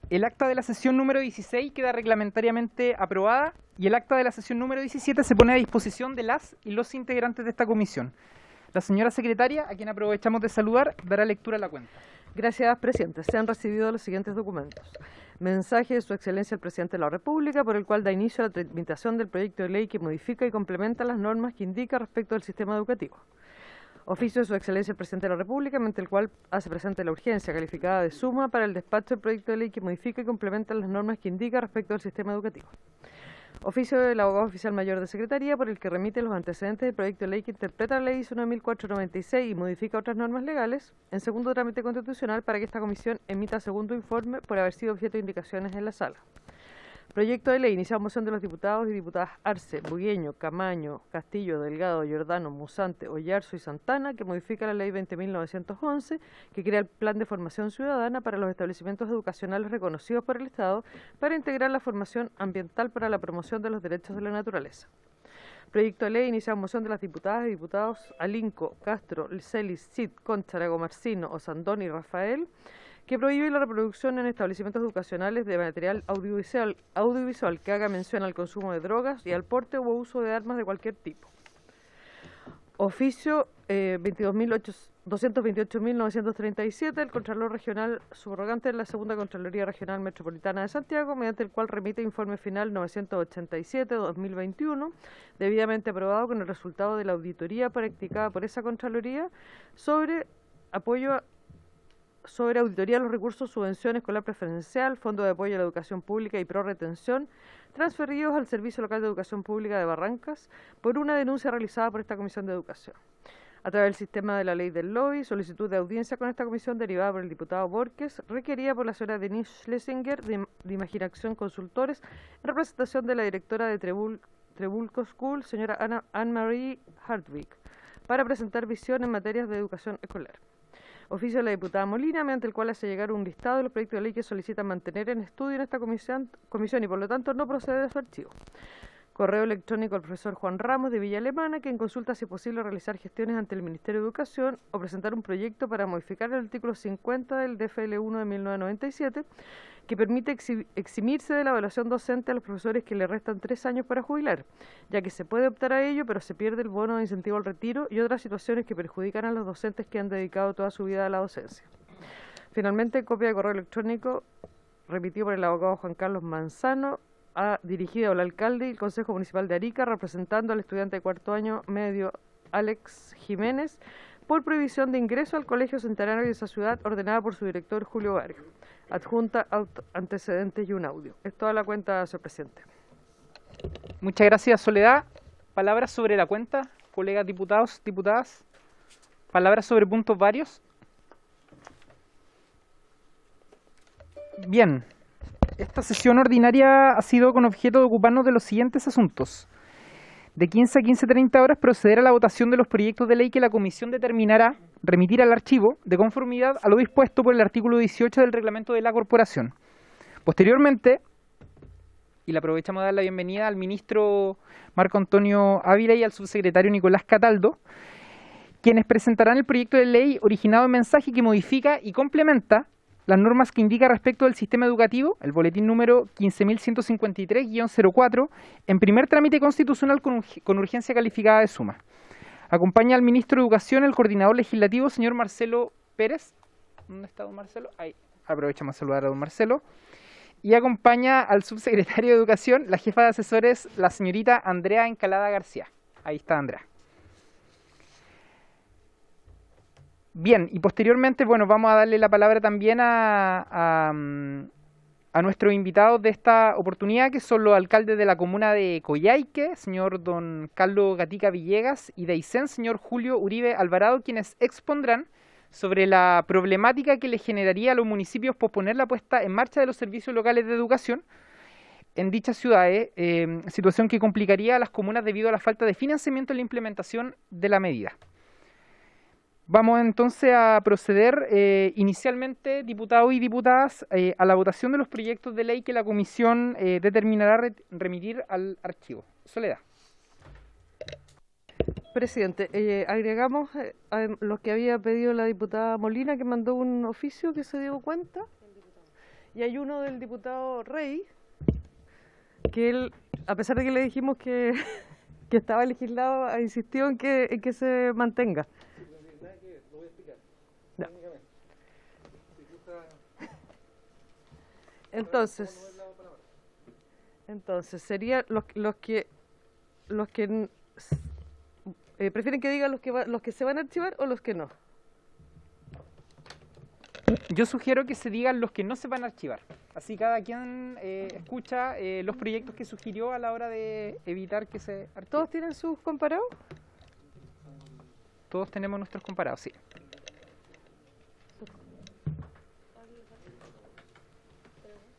El acta de la sesión número 16 queda reglamentariamente aprobada y el acta de la sesión número 17 se pone a disposición de las y los integrantes de esta comisión. La señora secretaria, a quien aprovechamos de saludar, dará lectura a la cuenta. Gracias, presidente. Se han recibido los siguientes documentos. Mensaje de Su Excelencia el Presidente de la República, por el cual da inicio a la tramitación del proyecto de ley que modifica y complementa las normas que indica respecto al sistema educativo. Oficio de Su Excelencia el Presidente de la República, mediante el cual hace presente la urgencia calificada de suma para el despacho del proyecto de ley que modifica y complementa las normas que indica respecto al sistema educativo. Oficio del Abogado Oficial Mayor de Secretaría, por el que remite los antecedentes del proyecto de ley que interpreta la Ley 9496 y modifica otras normas legales, en segundo trámite constitucional para que esta comisión emita segundo informe por haber sido objeto de indicaciones en la sala. Proyecto de ley iniciado en moción de los diputados y diputadas Arce, Bugueño, Camaño, Castillo, Delgado, Giordano, Musante, Oyarzo y Santana, que modifica la Ley 20.911, que crea el Plan de Formación Ciudadana para los establecimientos educacionales reconocidos por el Estado para integrar la formación ambiental para la promoción de los derechos de la naturaleza. Proyecto de ley iniciado en moción de las diputadas y diputados Alinco, Castro, Celis, Cid, Concha, Marcino, Osandón y Rafael, que prohíbe la reproducción en establecimientos educacionales de material audiovisual que haga mención al consumo de drogas y al porte u uso de armas de cualquier tipo. Oficio 228.937 del Contralor Regional Subrogante de la Segunda Contraloría Regional Metropolitana de Santiago, mediante el cual remite informe final 987-2021, debidamente aprobado con el resultado de la auditoría practicada por esa Contraloría sobre auditoría de los recursos, subvención escolar preferencial, Fondo de Apoyo a la Educación Pública y Pro-Retención, transferidos al Servicio Local de Educación Pública de Barrancas por una denuncia realizada por esta Comisión de Educación. A través del sistema de la ley del lobby, solicitud de audiencia con esta comisión derivada por el diputado Borges, requerida por la señora Denise Schlesinger de Imaginación Consultores, en representación de la directora de Trebulco School, señora Anne-Marie Hartwig, para presentar visión en materias de educación escolar. Oficio de la diputada Molina, mediante el cual hace llegar un listado de los proyectos de ley que solicitan mantener en estudio en esta comisión y por lo tanto no procede de su archivo. Correo electrónico al profesor Juan Ramos de Villa Alemana, quien consulta si es posible realizar gestiones ante el Ministerio de Educación o presentar un proyecto para modificar el artículo 50 del DFL1 de 1997, que permite eximirse de la evaluación docente a los profesores que le restan 3 años para jubilar, ya que se puede optar a ello, pero se pierde el bono de incentivo al retiro y otras situaciones que perjudican a los docentes que han dedicado toda su vida a la docencia. Finalmente, copia de correo electrónico remitido por el abogado Juan Carlos Manzano, dirigido al alcalde y el Consejo Municipal de Arica, representando al estudiante de cuarto año medio Alex Jiménez, por prohibición de ingreso al Colegio Centenario de esa ciudad, ordenada por su director Julio Vargas. Adjunta antecedentes y un audio. Es toda la cuenta, señor presidente. Muchas gracias, Soledad. Palabras sobre la cuenta, colegas diputados, diputadas. Palabras sobre puntos varios. Bien, esta sesión ordinaria ha sido con objeto de ocuparnos de los siguientes asuntos. De 15 a 15:30 horas proceder a la votación de los proyectos de ley que la comisión determinará remitir al archivo de conformidad a lo dispuesto por el artículo 18 del reglamento de la corporación. Posteriormente, y le aprovechamos de dar la bienvenida al ministro Marco Antonio Ávila y al subsecretario Nicolás Cataldo, quienes presentarán el proyecto de ley originado en mensaje que modifica y complementa las normas que indica respecto del sistema educativo, el boletín número 15.153-04, en primer trámite constitucional con urgencia calificada de suma. Acompaña al ministro de Educación, el coordinador legislativo, señor Marcelo Pérez. ¿Dónde está don Marcelo? Ahí, aprovechamos a saludar a don Marcelo. Y acompaña al subsecretario de Educación, la jefa de asesores, la señorita Andrea Encalada García. Ahí está Andrea. Bien, y posteriormente, bueno, vamos a darle la palabra también a nuestros invitados de esta oportunidad, que son los alcaldes de la comuna de Coyhaique, señor don Carlos Gatica Villegas, y de Aysén, señor Julio Uribe Alvarado, quienes expondrán sobre la problemática que le generaría a los municipios posponer la puesta en marcha de los servicios locales de educación en dichas ciudades, situación que complicaría a las comunas debido a la falta de financiamiento en la implementación de la medida. Vamos entonces a proceder inicialmente, diputados y diputadas, a la votación de los proyectos de ley que la comisión determinará remitir al archivo. Soledad. Presidente, agregamos a los que había pedido la diputada Molina, que mandó un oficio que se dio cuenta, y hay uno del diputado Rey, que él, a pesar de que le dijimos que, que estaba legislado, ha insistido en que se mantenga. Ya. Entonces serían los que prefieren que diga los que se van a archivar o los que no. Yo sugiero que se digan los que no se van a archivar. Así cada quien escucha los proyectos que sugirió a la hora de evitar que se archiven. ¿Todos tienen sus comparados? Todos tenemos nuestros comparados, sí.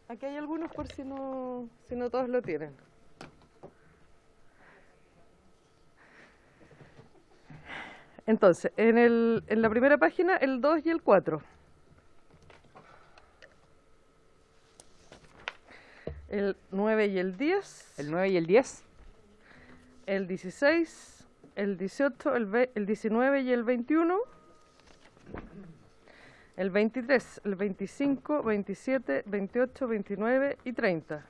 Aquí hay algunos por si no todos lo tienen. Entonces, en la primera página, el 2 y el 4. El 9 y el 10. El 9 y el 10. El 16, el 18, el 19 y el 21. El 23, el 25, 27, 28, 29 y 30.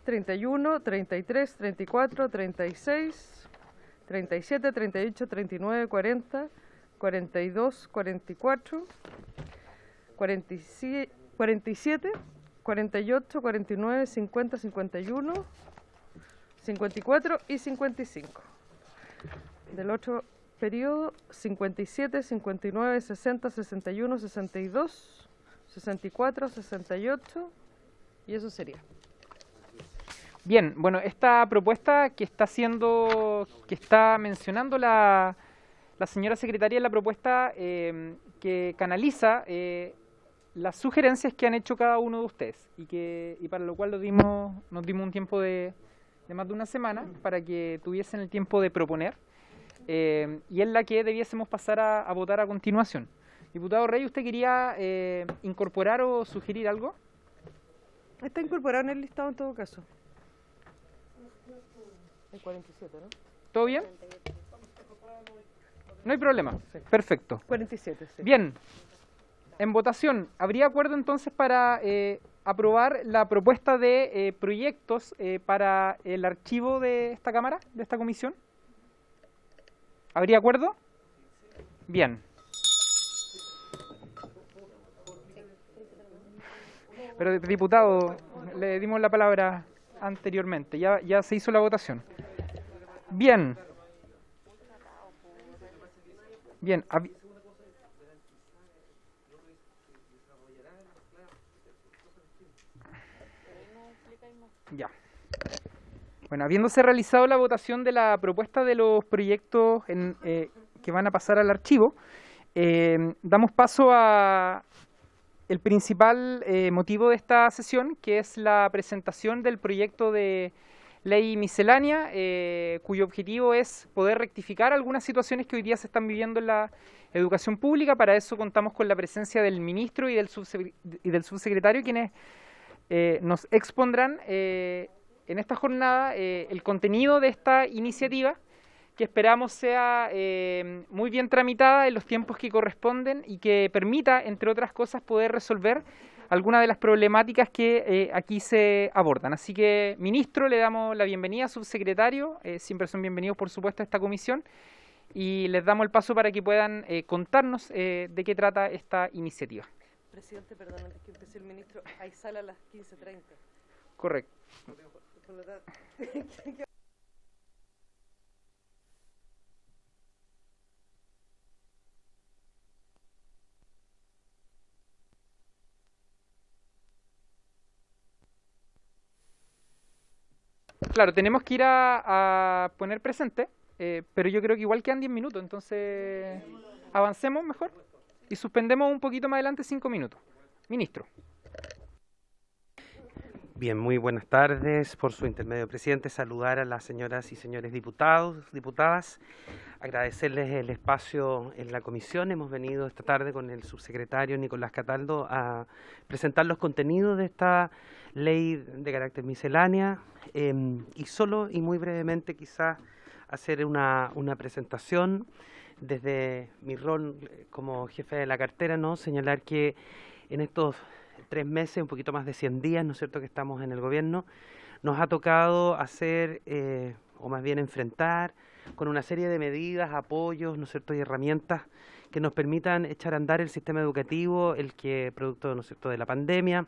31, 33, 34, 36, 37, 38, 39, 40, 42, 44, 47, 48, 49, 50, 51, 54 y 55. Del otro periodo, 57, 59, 60, 61, 62, 64, 68, y eso sería. Bien, bueno, esta propuesta que está mencionando la señora secretaria es la propuesta que canaliza las sugerencias que han hecho cada uno de ustedes y para lo cual nos dimos un tiempo de más de una semana para que tuviesen el tiempo de proponer. Y es la que debiésemos pasar a votar a continuación. Diputado Rey, ¿usted quería incorporar o sugerir algo? Está incorporado en el listado en todo caso. El 47, ¿no? ¿Todo bien? No hay problema. Sí. Perfecto. 47, sí. Bien. En votación, ¿habría acuerdo entonces para aprobar la propuesta de proyectos para el archivo de esta Cámara, de esta comisión? ¿Habría acuerdo? Bien. Pero, diputado, le dimos la palabra anteriormente. Ya se hizo la votación. Bien. Bien. Ya. Bueno, habiéndose realizado la votación de la propuesta de los proyectos que van a pasar al archivo, damos paso a el principal motivo de esta sesión, que es la presentación del proyecto de ley miscelánea, cuyo objetivo es poder rectificar algunas situaciones que hoy día se están viviendo en la educación pública. Para eso contamos con la presencia del ministro y del subsecretario, quienes nos expondrán en esta jornada el contenido de esta iniciativa, que esperamos sea muy bien tramitada en los tiempos que corresponden y que permita, entre otras cosas, poder resolver algunas de las problemáticas que aquí se abordan. Así que, ministro, le damos la bienvenida, subsecretario, siempre son bienvenidos, por supuesto, a esta comisión, y les damos el paso para que puedan contarnos de qué trata esta iniciativa. Presidente, perdón, antes que empiece el ministro, hay sala a las 15:30. Correcto. Por lo tanto, claro, tenemos que ir a poner presente, pero yo creo que igual quedan 10 minutos, entonces avancemos mejor y suspendemos un poquito más adelante 5 minutos. Ministro. Bien, muy buenas tardes. Por su intermedio, presidente, saludar a las señoras y señores diputados, diputadas, agradecerles el espacio en la comisión. Hemos venido esta tarde con el subsecretario Nicolás Cataldo a presentar los contenidos de esta ley de carácter miscelánea y solo y muy brevemente quizás hacer una presentación desde mi rol como jefe de la cartera, ¿no? Señalar que en estos 3 meses, un poquito más de 100 días, ¿no es cierto?, que estamos en el gobierno, nos ha tocado hacer, o más bien enfrentar, con una serie de medidas, apoyos, ¿no es cierto?, y herramientas que nos permitan echar a andar el sistema educativo, el que, producto, ¿no es cierto?, de la pandemia,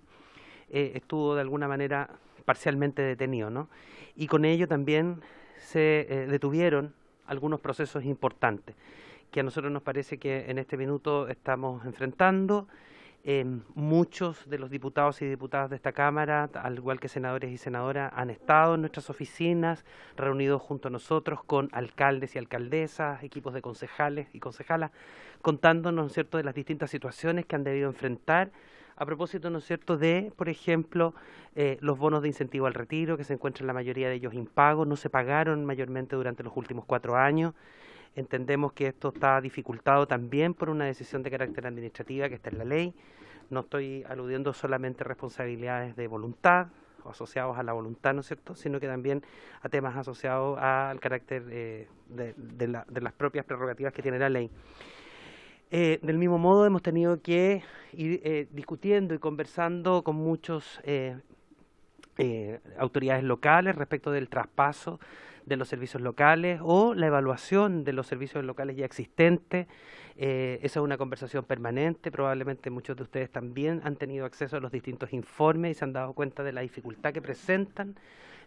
estuvo de alguna manera parcialmente detenido, ¿no? Y con ello también se detuvieron algunos procesos importantes, que a nosotros nos parece que en este minuto estamos enfrentando. Muchos de los diputados y diputadas de esta Cámara, al igual que senadores y senadoras, han estado en nuestras oficinas, reunidos junto a nosotros con alcaldes y alcaldesas, equipos de concejales y concejalas, contándonos, ¿no es cierto?, de las distintas situaciones que han debido enfrentar a propósito, ¿no es cierto?, de, por ejemplo, los bonos de incentivo al retiro, que se encuentran la mayoría de ellos impagos, no se pagaron mayormente durante los últimos 4 años. Entendemos que esto está dificultado también por una decisión de carácter administrativa que está en la ley. No estoy aludiendo solamente a responsabilidades de voluntad o asociados a la voluntad, ¿no es cierto?, sino que también a temas asociados al carácter de las propias prerrogativas que tiene la ley. Del mismo modo hemos tenido que ir discutiendo y conversando con muchos autoridades locales respecto del traspaso de los servicios locales o la evaluación de los servicios locales ya existentes. Esa es una conversación permanente. Probablemente muchos de ustedes también han tenido acceso a los distintos informes y se han dado cuenta de la dificultad que presentan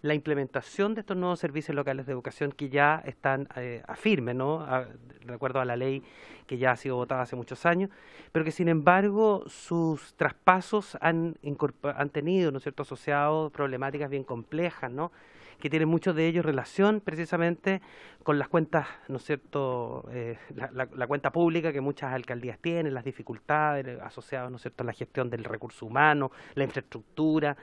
la implementación de estos nuevos servicios locales de educación que ya están a firme, ¿no?, de acuerdo a la ley que ya ha sido votada hace muchos años, pero que sin embargo sus traspasos han tenido, ¿no es cierto?, asociados problemáticas bien complejas, ¿no?, que tienen muchos de ellos relación precisamente con las cuentas, ¿no es cierto?, la cuenta pública que muchas alcaldías tienen, las dificultades asociadas, ¿no es cierto?, a la gestión del recurso humano, la infraestructura,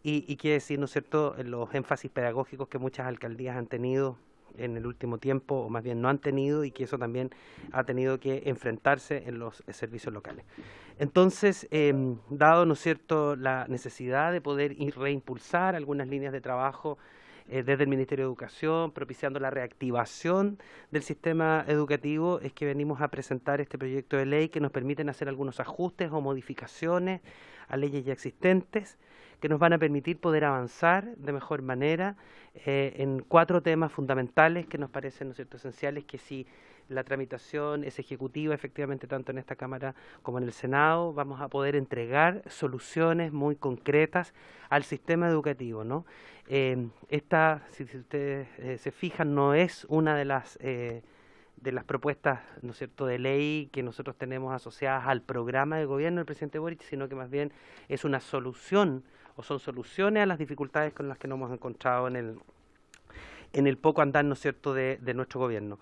y qué decir, ¿no es cierto?, los énfasis pedagógicos que muchas alcaldías han tenido en el último tiempo, o más bien no han tenido, y que eso también ha tenido que enfrentarse en los servicios locales. Entonces, dado, ¿no es cierto?, la necesidad de poder reimpulsar algunas líneas de trabajo desde el Ministerio de Educación, propiciando la reactivación del sistema educativo, es que venimos a presentar este proyecto de ley que nos permiten hacer algunos ajustes o modificaciones a leyes ya existentes, que nos van a permitir poder avanzar de mejor manera en 4 temas fundamentales que nos parecen, ¿no es cierto?, esenciales, que si la tramitación es ejecutiva, efectivamente, tanto en esta Cámara como en el Senado, vamos a poder entregar soluciones muy concretas al sistema educativo, ¿no? Esta, si ustedes se fijan, no es una de las propuestas, ¿no es cierto?, de ley que nosotros tenemos asociadas al programa de gobierno del presidente Boric, sino que más bien es una solución, o son soluciones a las dificultades con las que nos hemos encontrado en el poco andar, ¿no es cierto?, de nuestro gobierno.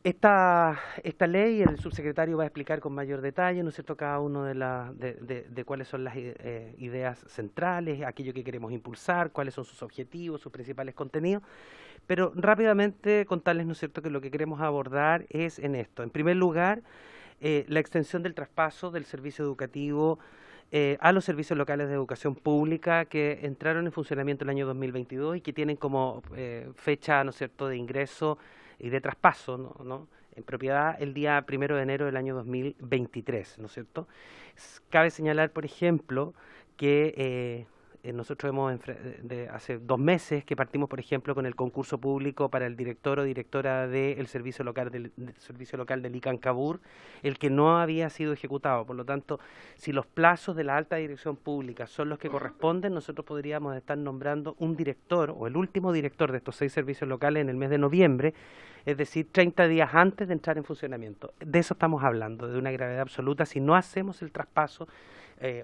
Esta ley, el subsecretario va a explicar con mayor detalle, ¿no es cierto?, cada uno de cuáles son las ideas centrales, aquello que queremos impulsar, cuáles son sus objetivos, sus principales contenidos, pero rápidamente contarles, ¿no es cierto?, que lo que queremos abordar es en esto. En primer lugar, la extensión del traspaso del servicio educativo a los servicios locales de educación pública que entraron en funcionamiento el año 2022 y que tienen como fecha, ¿no es cierto?, de ingreso y de traspaso, ¿no?, en propiedad el día 1 de enero del año 2023, ¿no es cierto? Cabe señalar, por ejemplo, que nosotros hace 2 meses que partimos, por ejemplo, con el concurso público para el director o directora del servicio local del Icancabur, el que no había sido ejecutado. Por lo tanto, si los plazos de la alta dirección pública son los que corresponden, nosotros podríamos estar nombrando un director o el último director de estos 6 servicios locales en el mes de noviembre, es decir, 30 días antes de entrar en funcionamiento. De eso estamos hablando, de una gravedad absoluta, si no hacemos el traspaso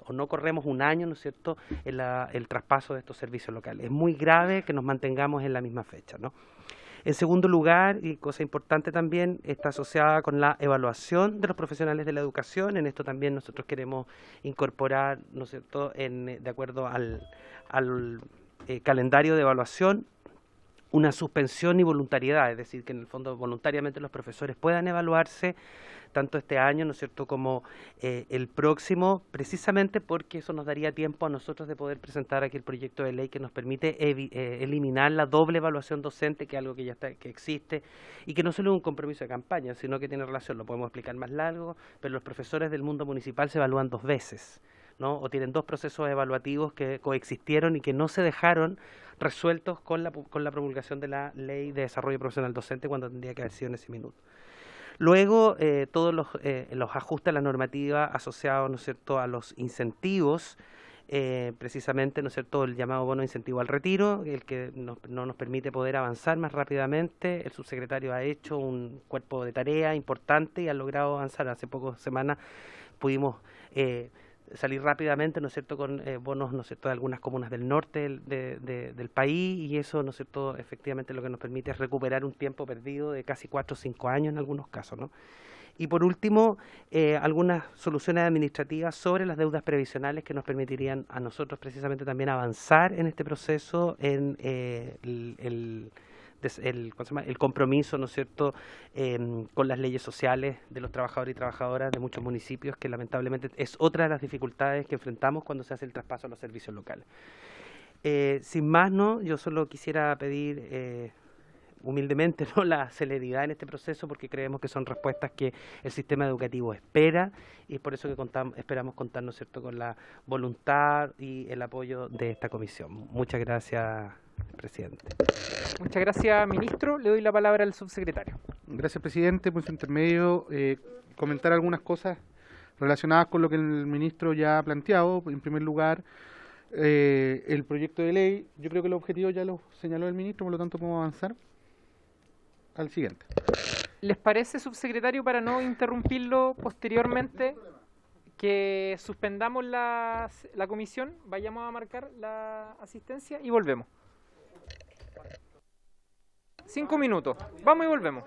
o no corremos un año, ¿no es cierto?, el traspaso de estos servicios locales. Es muy grave que nos mantengamos en la misma fecha, ¿no? En segundo lugar, y cosa importante también, está asociada con la evaluación de los profesionales de la educación. En esto también nosotros queremos incorporar, ¿no es cierto?, de acuerdo al calendario de evaluación, una suspensión y voluntariedad, es decir, que en el fondo voluntariamente los profesores puedan evaluarse tanto este año, ¿no es cierto?, como el próximo, precisamente porque eso nos daría tiempo a nosotros de poder presentar aquí el proyecto de ley que nos permite eliminar la doble evaluación docente, que es algo que ya está, que existe, y que no solo es un compromiso de campaña, sino que tiene relación, lo podemos explicar más largo, pero los profesores del mundo municipal se evalúan 2 veces, ¿no? O tienen 2 procesos evaluativos que coexistieron y que no se dejaron resueltos con la promulgación de la Ley de Desarrollo Profesional Docente cuando tendría que haber sido en ese minuto. Luego, todos los ajustes a la normativa asociados, ¿no es cierto?, a los incentivos, precisamente, ¿no es cierto?, el llamado bono incentivo al retiro, el que no nos permite poder avanzar más rápidamente. El subsecretario ha hecho un cuerpo de tarea importante y ha logrado avanzar. Hace pocas semanas pudimos salir rápidamente, ¿no es cierto?, con bonos, ¿no es cierto?, de algunas comunas del norte del país, y eso, ¿no es cierto?, efectivamente lo que nos permite es recuperar un tiempo perdido de casi 4 o 5 años en algunos casos, ¿no? Y por último, algunas soluciones administrativas sobre las deudas previsionales que nos permitirían a nosotros precisamente también avanzar en este proceso en el compromiso, ¿no es cierto?, con las leyes sociales de los trabajadores y trabajadoras de muchos municipios, que lamentablemente es otra de las dificultades que enfrentamos cuando se hace el traspaso a los servicios locales. Sin más, ¿no?, yo solo quisiera pedir humildemente, ¿no?, la celeridad en este proceso, porque creemos que son respuestas que el sistema educativo espera, y es por eso que esperamos contar, ¿no es cierto?, con la voluntad y el apoyo de esta comisión. Muchas gracias, presidente. Muchas gracias, ministro. Le doy la palabra al subsecretario. Gracias, presidente. Por su intermedio, comentar algunas cosas relacionadas con lo que el ministro ya ha planteado. En primer lugar, el proyecto de ley, yo creo que el objetivo ya lo señaló el ministro, por lo tanto podemos avanzar al siguiente. ¿Les parece, subsecretario, para no interrumpirlo posteriormente, que suspendamos la comisión, vayamos a marcar la asistencia y volvemos? 5 minutos. Vamos y volvemos.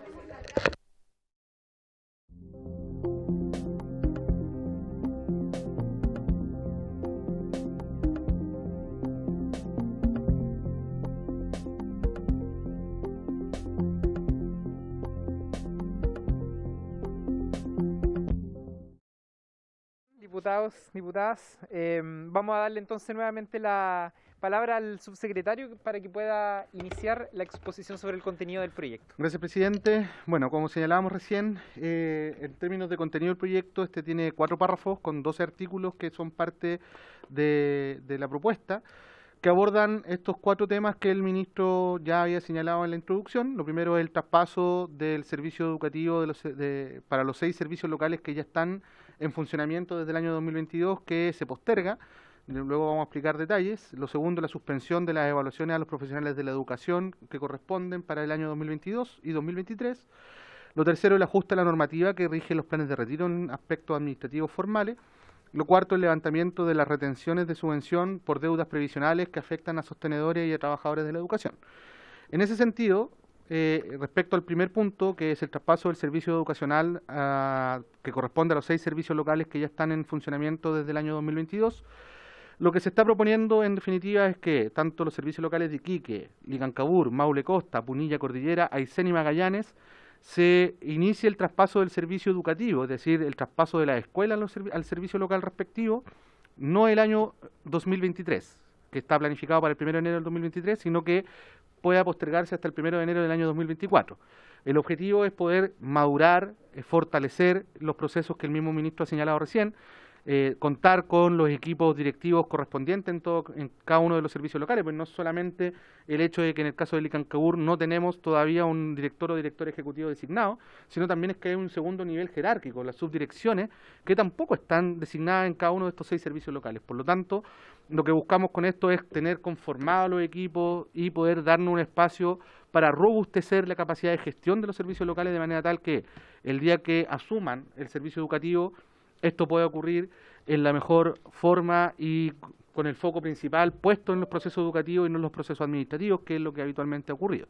Diputados, diputadas, vamos a darle entonces nuevamente la palabra al subsecretario para que pueda iniciar la exposición sobre el contenido del proyecto. Gracias, presidente. Bueno, como señalábamos recién, en términos de contenido del proyecto, este tiene 4 párrafos con 12 artículos que son parte de la propuesta, que abordan estos 4 temas que el ministro ya había señalado en la introducción. Lo primero es el traspaso del servicio educativo para los 6 servicios locales que ya están en funcionamiento desde el año 2022, que se posterga. Luego vamos a explicar detalles. Lo segundo, la suspensión de las evaluaciones a los profesionales de la educación que corresponden para el año 2022 y 2023. Lo tercero, el ajuste a la normativa que rige los planes de retiro en aspectos administrativos formales. Lo cuarto, el levantamiento de las retenciones de subvención por deudas previsionales que afectan a sostenedores y a trabajadores de la educación. En ese sentido, respecto al primer punto, que es el traspaso del servicio educacional que corresponde a los 6 servicios locales que ya están en funcionamiento desde el año 2022, lo que se está proponiendo en definitiva es que tanto los servicios locales de Iquique, Licancabur, Maule Costa, Punilla Cordillera, Aysén y Magallanes se inicie el traspaso del servicio educativo, es decir, el traspaso de la escuela al servicio local respectivo, no el año 2023, que está planificado para el 1 de enero del 2023, sino que pueda postergarse hasta el 1 de enero del año 2024. El objetivo es poder madurar, fortalecer los procesos que el mismo ministro ha señalado recién, contar con los equipos directivos correspondientes en cada uno de los servicios locales, pues no solamente el hecho de que en el caso de Licancabur no tenemos todavía un director o director ejecutivo designado, sino también es que hay un segundo nivel jerárquico, las subdirecciones, que tampoco están designadas en cada uno de estos 6 servicios locales. Por lo tanto, lo que buscamos con esto es tener conformados los equipos y poder darnos un espacio para robustecer la capacidad de gestión de los servicios locales de manera tal que el día que asuman el servicio educativo, esto puede ocurrir en la mejor forma y con el foco principal puesto en los procesos educativos y no en los procesos administrativos, que es lo que habitualmente ha ocurrido.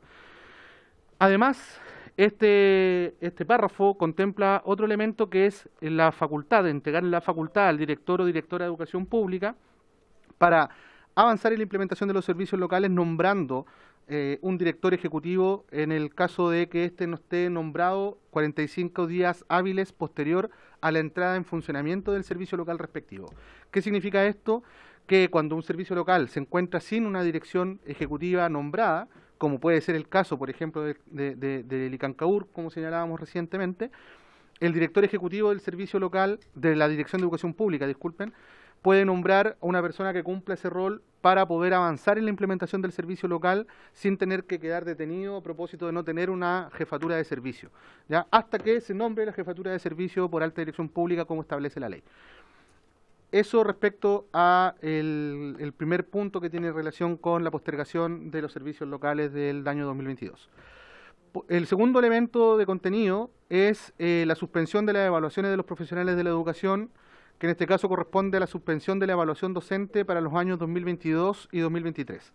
Además, este párrafo contempla otro elemento que es la facultad de entregar la facultad al director o directora de educación pública para avanzar en la implementación de los servicios locales nombrando un director ejecutivo en el caso de que éste no esté nombrado 45 días hábiles posterior a la entrada en funcionamiento del servicio local respectivo. ¿Qué significa esto? Que cuando un servicio local se encuentra sin una dirección ejecutiva nombrada, como puede ser el caso, por ejemplo, de Licancaur, como señalábamos recientemente, el director ejecutivo del servicio local, de la Dirección de Educación Pública, disculpen, puede nombrar a una persona que cumpla ese rol para poder avanzar en la implementación del servicio local sin tener que quedar detenido a propósito de no tener una jefatura de servicio, ¿ya? Hasta que se nombre la jefatura de servicio por alta dirección pública como establece la ley. Eso respecto a el primer punto que tiene relación con la postergación de los servicios locales del año 2022. El segundo elemento de contenido es la suspensión de las evaluaciones de los profesionales de la educación, que en este caso corresponde a la suspensión de la evaluación docente para los años 2022 y 2023.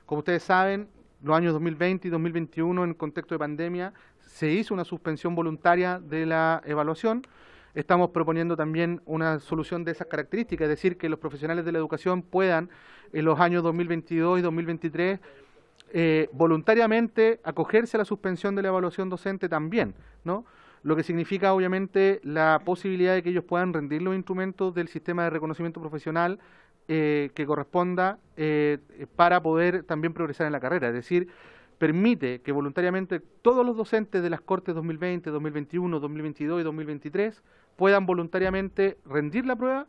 Como ustedes saben, los años 2020 y 2021, en contexto de pandemia, se hizo una suspensión voluntaria de la evaluación. Estamos proponiendo también una solución de esas características, es decir, que los profesionales de la educación puedan, en los años 2022 y 2023, voluntariamente acogerse a la suspensión de la evaluación docente también, ¿no? Lo que significa obviamente la posibilidad de que ellos puedan rendir los instrumentos del sistema de reconocimiento profesional que corresponda para poder también progresar en la carrera. Es decir, permite que voluntariamente todos los docentes de las Cortes 2020, 2021, 2022 y 2023 puedan voluntariamente rendir la prueba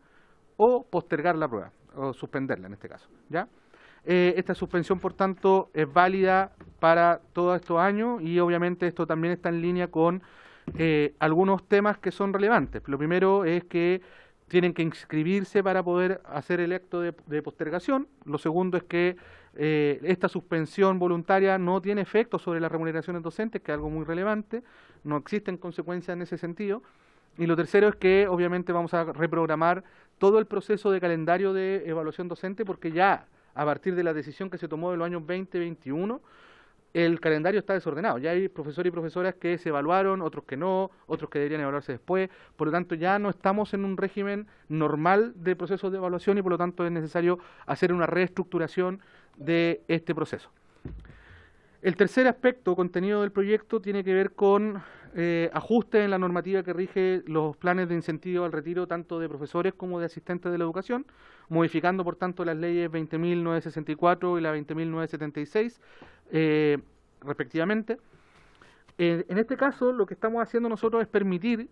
o postergar la prueba, o suspenderla en este caso, ¿ya? Esta suspensión, por tanto, es válida para todos estos años y obviamente esto también está en línea con algunos temas que son relevantes. Lo primero es que tienen que inscribirse para poder hacer el acto de postergación. Lo segundo es que esta suspensión voluntaria no tiene efecto sobre las remuneraciones docentes, que es algo muy relevante, no existen consecuencias en ese sentido. Y lo tercero es que obviamente vamos a reprogramar todo el proceso de calendario de evaluación docente, porque ya a partir de la decisión que se tomó de los años 2021, el calendario está desordenado. Ya hay profesores y profesoras que se evaluaron, otros que no, otros que deberían evaluarse después. Por lo tanto, ya no estamos en un régimen normal de procesos de evaluación y por lo tanto es necesario hacer una reestructuración de este proceso. El tercer aspecto, contenido del proyecto, tiene que ver con ajustes en la normativa que rige los planes de incentivo al retiro tanto de profesores como de asistentes de la educación, modificando por tanto las leyes 20.964 y la 20.976 respectivamente. En este caso, lo que estamos haciendo nosotros es permitir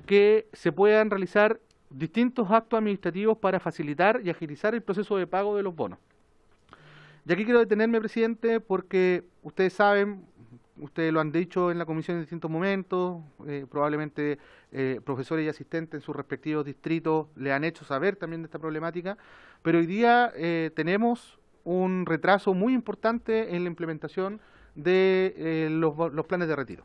que se puedan realizar distintos actos administrativos para facilitar y agilizar el proceso de pago de los bonos. Y aquí quiero detenerme, presidente, porque ustedes saben, ustedes lo han dicho en la comisión en distintos momentos, probablemente profesores y asistentes en sus respectivos distritos le han hecho saber también de esta problemática, pero hoy día tenemos un retraso muy importante en la implementación de los planes de retiro.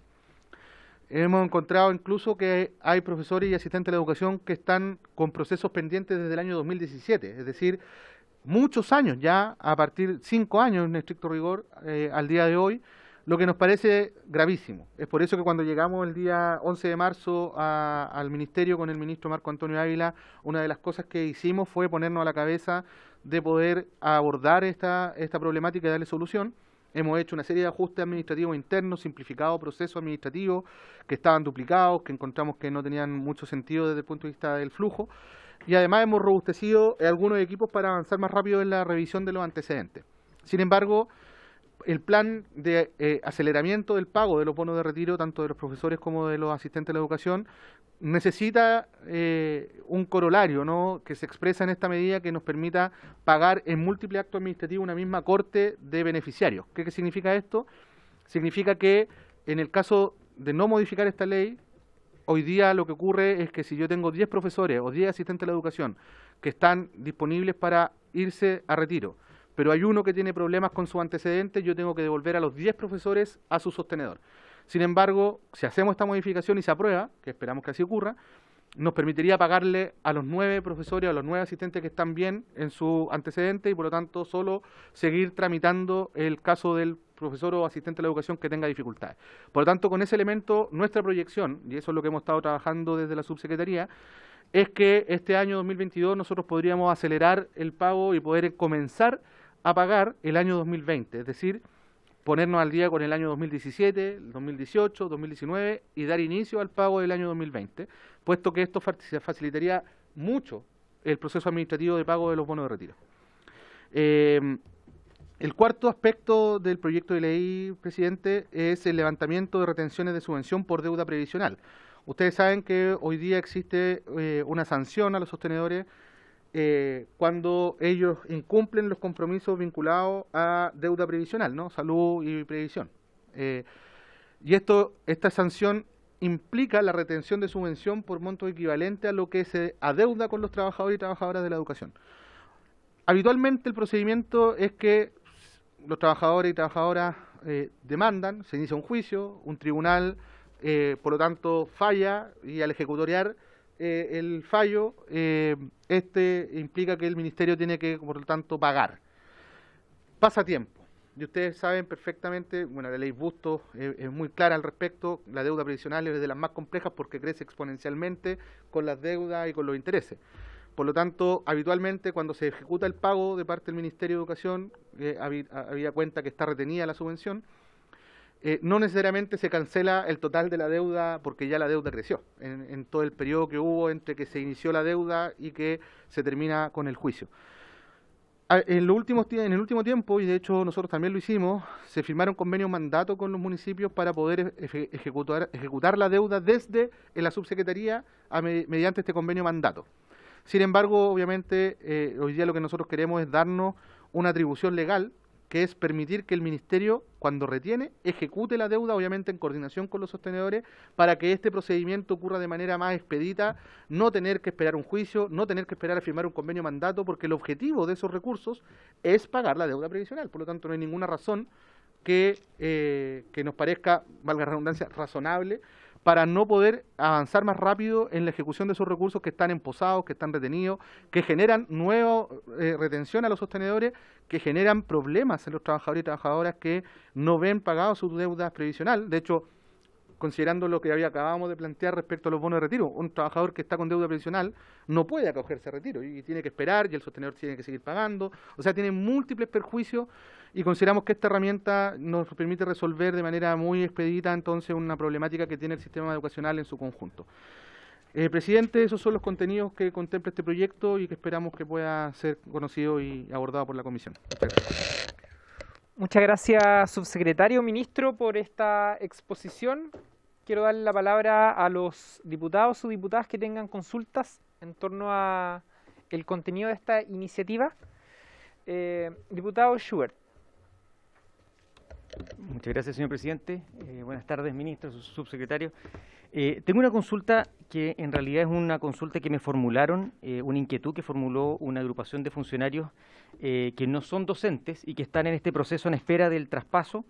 Hemos encontrado incluso que hay profesores y asistentes de la educación que están con procesos pendientes desde el año 2017, es decir, muchos años ya, a partir de 5 años en estricto rigor, al día de hoy, lo que nos parece gravísimo. Es por eso que cuando llegamos el día 11 de marzo al Ministerio con el ministro Marco Antonio Ávila, una de las cosas que hicimos fue ponernos a la cabeza de poder abordar esta problemática y darle solución. Hemos hecho una serie de ajustes administrativos internos, simplificado procesos administrativos que estaban duplicados, que encontramos que no tenían mucho sentido desde el punto de vista del flujo. Y además hemos robustecido algunos equipos para avanzar más rápido en la revisión de los antecedentes. Sin embargo, el plan de aceleramiento del pago de los bonos de retiro, tanto de los profesores como de los asistentes de la educación, necesita un corolario, ¿no?, que se expresa en esta medida que nos permita pagar en múltiples actos administrativos una misma corte de beneficiarios. ¿Qué significa esto? Significa que en el caso de no modificar esta ley, hoy día lo que ocurre es que si yo tengo 10 profesores o 10 asistentes de la educación que están disponibles para irse a retiro, pero hay uno que tiene problemas con su antecedente, yo tengo que devolver a los 10 profesores a su sostenedor. Sin embargo, si hacemos esta modificación y se aprueba, que esperamos que así ocurra, nos permitiría pagarle a los 9 profesores, a los 9 asistentes que están bien en su antecedente y por lo tanto solo seguir tramitando el caso del profesor o asistente de la educación que tenga dificultades. Por lo tanto, con ese elemento, nuestra proyección, y eso es lo que hemos estado trabajando desde la subsecretaría, es que este año 2022 nosotros podríamos acelerar el pago y poder comenzar a pagar el año 2020, es decir, ponernos al día con el año 2017, 2018, 2019 y dar inicio al pago del año 2020, puesto que esto facilitaría mucho el proceso administrativo de pago de los bonos de retiro. El cuarto aspecto del proyecto de ley, presidente, es el levantamiento de retenciones de subvención por deuda previsional. Ustedes saben que hoy día existe una sanción a los sostenedores cuando ellos incumplen los compromisos vinculados a deuda previsional, ¿no? Salud y previsión. Y esta sanción implica la retención de subvención por monto equivalente a lo que se adeuda con los trabajadores y trabajadoras de la educación. Habitualmente el procedimiento es que los trabajadores y trabajadoras demandan, se inicia un juicio, un tribunal por lo tanto falla y al ejecutoriar el fallo implica que el ministerio tiene que por lo tanto pagar. Pasa tiempo y ustedes saben perfectamente, bueno, la ley Bustos es muy clara al respecto, la deuda previsional es de las más complejas porque crece exponencialmente con las deudas y con los intereses. Por lo tanto, habitualmente cuando se ejecuta el pago de parte del Ministerio de Educación, había cuenta que está retenida la subvención, no necesariamente se cancela el total de la deuda porque ya la deuda creció en todo el periodo que hubo entre que se inició la deuda y que se termina con el juicio. En el último tiempo, y de hecho nosotros también lo hicimos, se firmaron convenios mandato con los municipios para poder ejecutar la deuda desde la subsecretaría mediante este convenio mandato. Sin embargo, obviamente, hoy día lo que nosotros queremos es darnos una atribución legal, que es permitir que el Ministerio, cuando retiene, ejecute la deuda, obviamente en coordinación con los sostenedores, para que este procedimiento ocurra de manera más expedita, no tener que esperar un juicio, no tener que esperar a firmar un convenio mandato, porque el objetivo de esos recursos es pagar la deuda previsional. Por lo tanto, no hay ninguna razón que nos parezca, valga la redundancia, razonable, para no poder avanzar más rápido en la ejecución de esos recursos que están emposados, que están retenidos, que generan nueva retención a los sostenedores, que generan problemas en los trabajadores y trabajadoras que no ven pagado su deuda previsional. De hecho, considerando lo que acabamos de plantear respecto a los bonos de retiro, un trabajador que está con deuda previsional no puede acogerse a retiro y tiene que esperar y el sostenedor tiene que seguir pagando. O sea, tiene múltiples perjuicios y consideramos que esta herramienta nos permite resolver de manera muy expedita entonces una problemática que tiene el sistema educacional en su conjunto. Presidente, esos son los contenidos que contempla este proyecto y que esperamos que pueda ser conocido y abordado por la Comisión. Muchas gracias, subsecretario, ministro, por esta exposición. Quiero darle la palabra a los diputados o diputadas que tengan consultas en torno a el contenido de esta iniciativa. Diputado Schubert. Muchas gracias, señor presidente. Buenas tardes, ministro, subsecretario. Tengo una consulta que en realidad es una consulta que me formularon, una inquietud que formuló una agrupación de funcionarios que no son docentes y que están en este proceso en espera del traspaso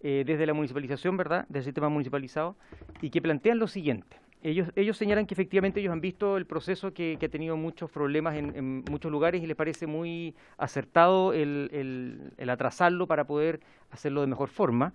desde la municipalización, ¿verdad?, del sistema municipalizado, y que plantean lo siguiente. Ellos señalan que efectivamente ellos han visto el proceso que ha tenido muchos problemas en muchos lugares y les parece muy acertado el atrasarlo para poder hacerlo de mejor forma,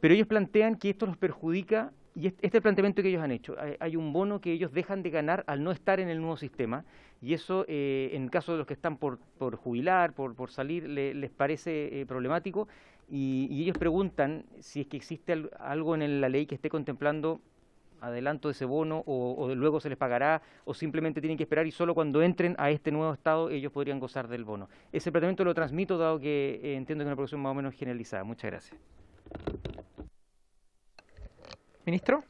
pero ellos plantean que esto los perjudica, y este es el planteamiento que ellos han hecho. Hay un bono que ellos dejan de ganar al no estar en el nuevo sistema, y eso en caso de los que están por jubilar, por salir, les parece problemático, y ellos preguntan si es que existe algo en la ley que esté contemplando adelanto de ese bono o luego se les pagará o simplemente tienen que esperar y solo cuando entren a este nuevo estado ellos podrían gozar del bono. Ese planteamiento lo transmito dado que entiendo que es una producción más o menos generalizada. Muchas gracias. Ministro.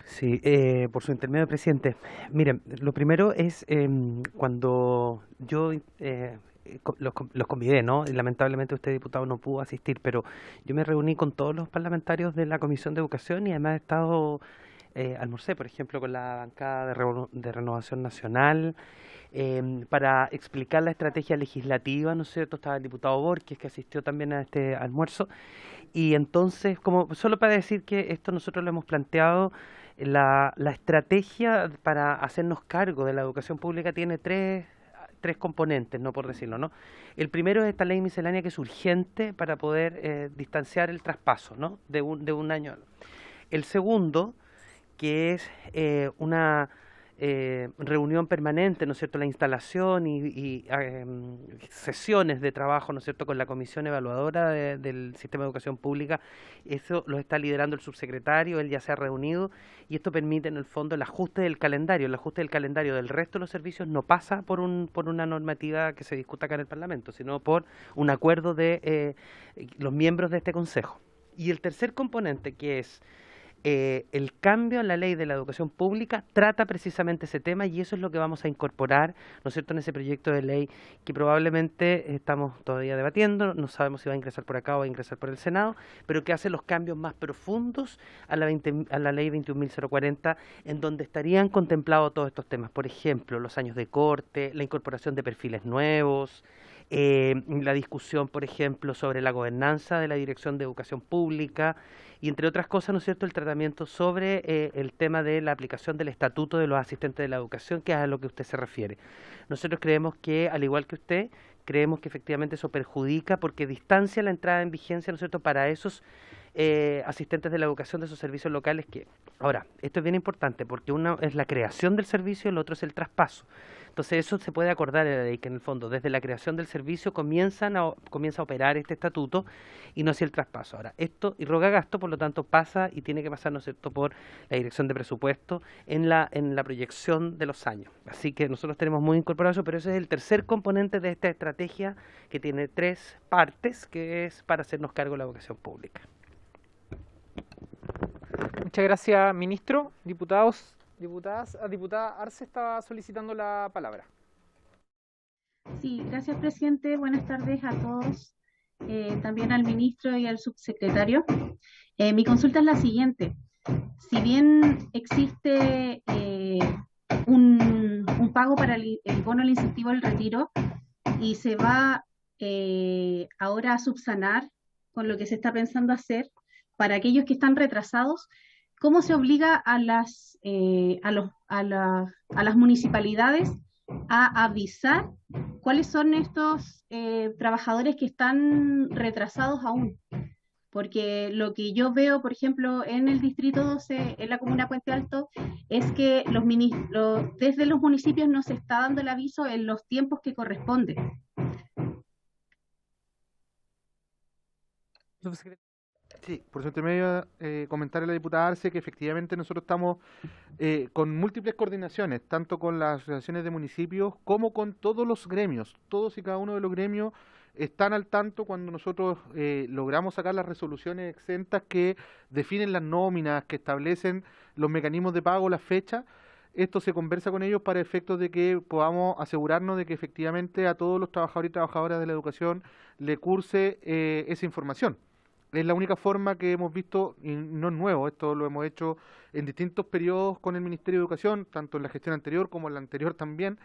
Sí, por su intermedio, presidente. Miren, lo primero es cuando yo los convidé, ¿no? Y lamentablemente usted, diputado, no pudo asistir, pero yo me reuní con todos los parlamentarios de la Comisión de Educación y además he estado, almorcé, por ejemplo, con la bancada de Renovación Nacional para explicar la estrategia legislativa, ¿no es cierto? Estaba el diputado Borges, que asistió también a este almuerzo, y entonces, como solo para decir que esto nosotros lo hemos planteado, la estrategia para hacernos cargo de la educación pública tiene tres tres componentes, no por decirlo, ¿no? El primero es esta ley miscelánea que es urgente para poder distanciar el traspaso, ¿no? De un año. El segundo, que es una reunión permanente, ¿no es cierto?, la instalación y sesiones de trabajo, ¿no es cierto?, con la comisión evaluadora del sistema de educación pública. Eso lo está liderando el subsecretario, él ya se ha reunido y esto permite en el fondo el ajuste del calendario. El ajuste del calendario del resto de los servicios no pasa por una normativa que se discuta acá en el Parlamento, sino por un acuerdo de los miembros de este Consejo. Y el tercer componente, que es el cambio en la ley de la educación pública, trata precisamente ese tema y eso es lo que vamos a incorporar, ¿no es cierto?, en ese proyecto de ley que probablemente estamos todavía debatiendo, no sabemos si va a ingresar por acá o va a ingresar por el Senado, pero que hace los cambios más profundos a la ley 21.040, en donde estarían contemplados todos estos temas, por ejemplo, los años de corte, la incorporación de perfiles nuevos, la discusión, por ejemplo, sobre la gobernanza de la Dirección de Educación Pública y, entre otras cosas, ¿no es cierto?, el tratamiento sobre el tema de la aplicación del estatuto de los asistentes de la educación, que es a lo que usted se refiere. Nosotros creemos que, al igual que usted, creemos que efectivamente eso perjudica porque distancia la entrada en vigencia, ¿no es cierto?, para esos asistentes de la educación de esos servicios locales que... Ahora, esto es bien importante porque uno es la creación del servicio y el otro es el traspaso. Entonces eso se puede acordar en la ley, que en el fondo desde la creación del servicio comienza a operar este estatuto y no así el traspaso. Ahora, esto irroga gasto, por lo tanto pasa y tiene que pasar, ¿no es cierto?, por la dirección de presupuesto en la proyección de los años. Así que nosotros tenemos muy incorporado eso, pero ese es el tercer componente de esta estrategia que tiene tres partes, que es para hacernos cargo de la educación pública. Muchas gracias, ministro. Diputados, diputadas, diputada Arce está solicitando la palabra. Sí, gracias, presidente. Buenas tardes a todos, también al ministro y al subsecretario. Mi consulta es la siguiente. Si bien existe un pago para el bono al incentivo al retiro y se va ahora a subsanar con lo que se está pensando hacer para aquellos que están retrasados, ¿cómo se obliga a las municipalidades a avisar cuáles son estos trabajadores que están retrasados aún? Porque lo que yo veo, por ejemplo, en el Distrito 12, en la Comuna Puente Alto, es que desde los municipios no se está dando el aviso en los tiempos que corresponden. Sí, por su intermedio, comentarle a la diputada Arce que efectivamente nosotros estamos con múltiples coordinaciones, tanto con las asociaciones de municipios como con todos los gremios. Todos y cada uno de los gremios están al tanto cuando nosotros logramos sacar las resoluciones exentas que definen las nóminas, que establecen los mecanismos de pago, las fechas. Esto se conversa con ellos para efectos de que podamos asegurarnos de que efectivamente a todos los trabajadores y trabajadoras de la educación le curse esa información. Es la única forma que hemos visto, y no es nuevo, esto lo hemos hecho en distintos periodos con el Ministerio de Educación, tanto en la gestión anterior como en la anterior también,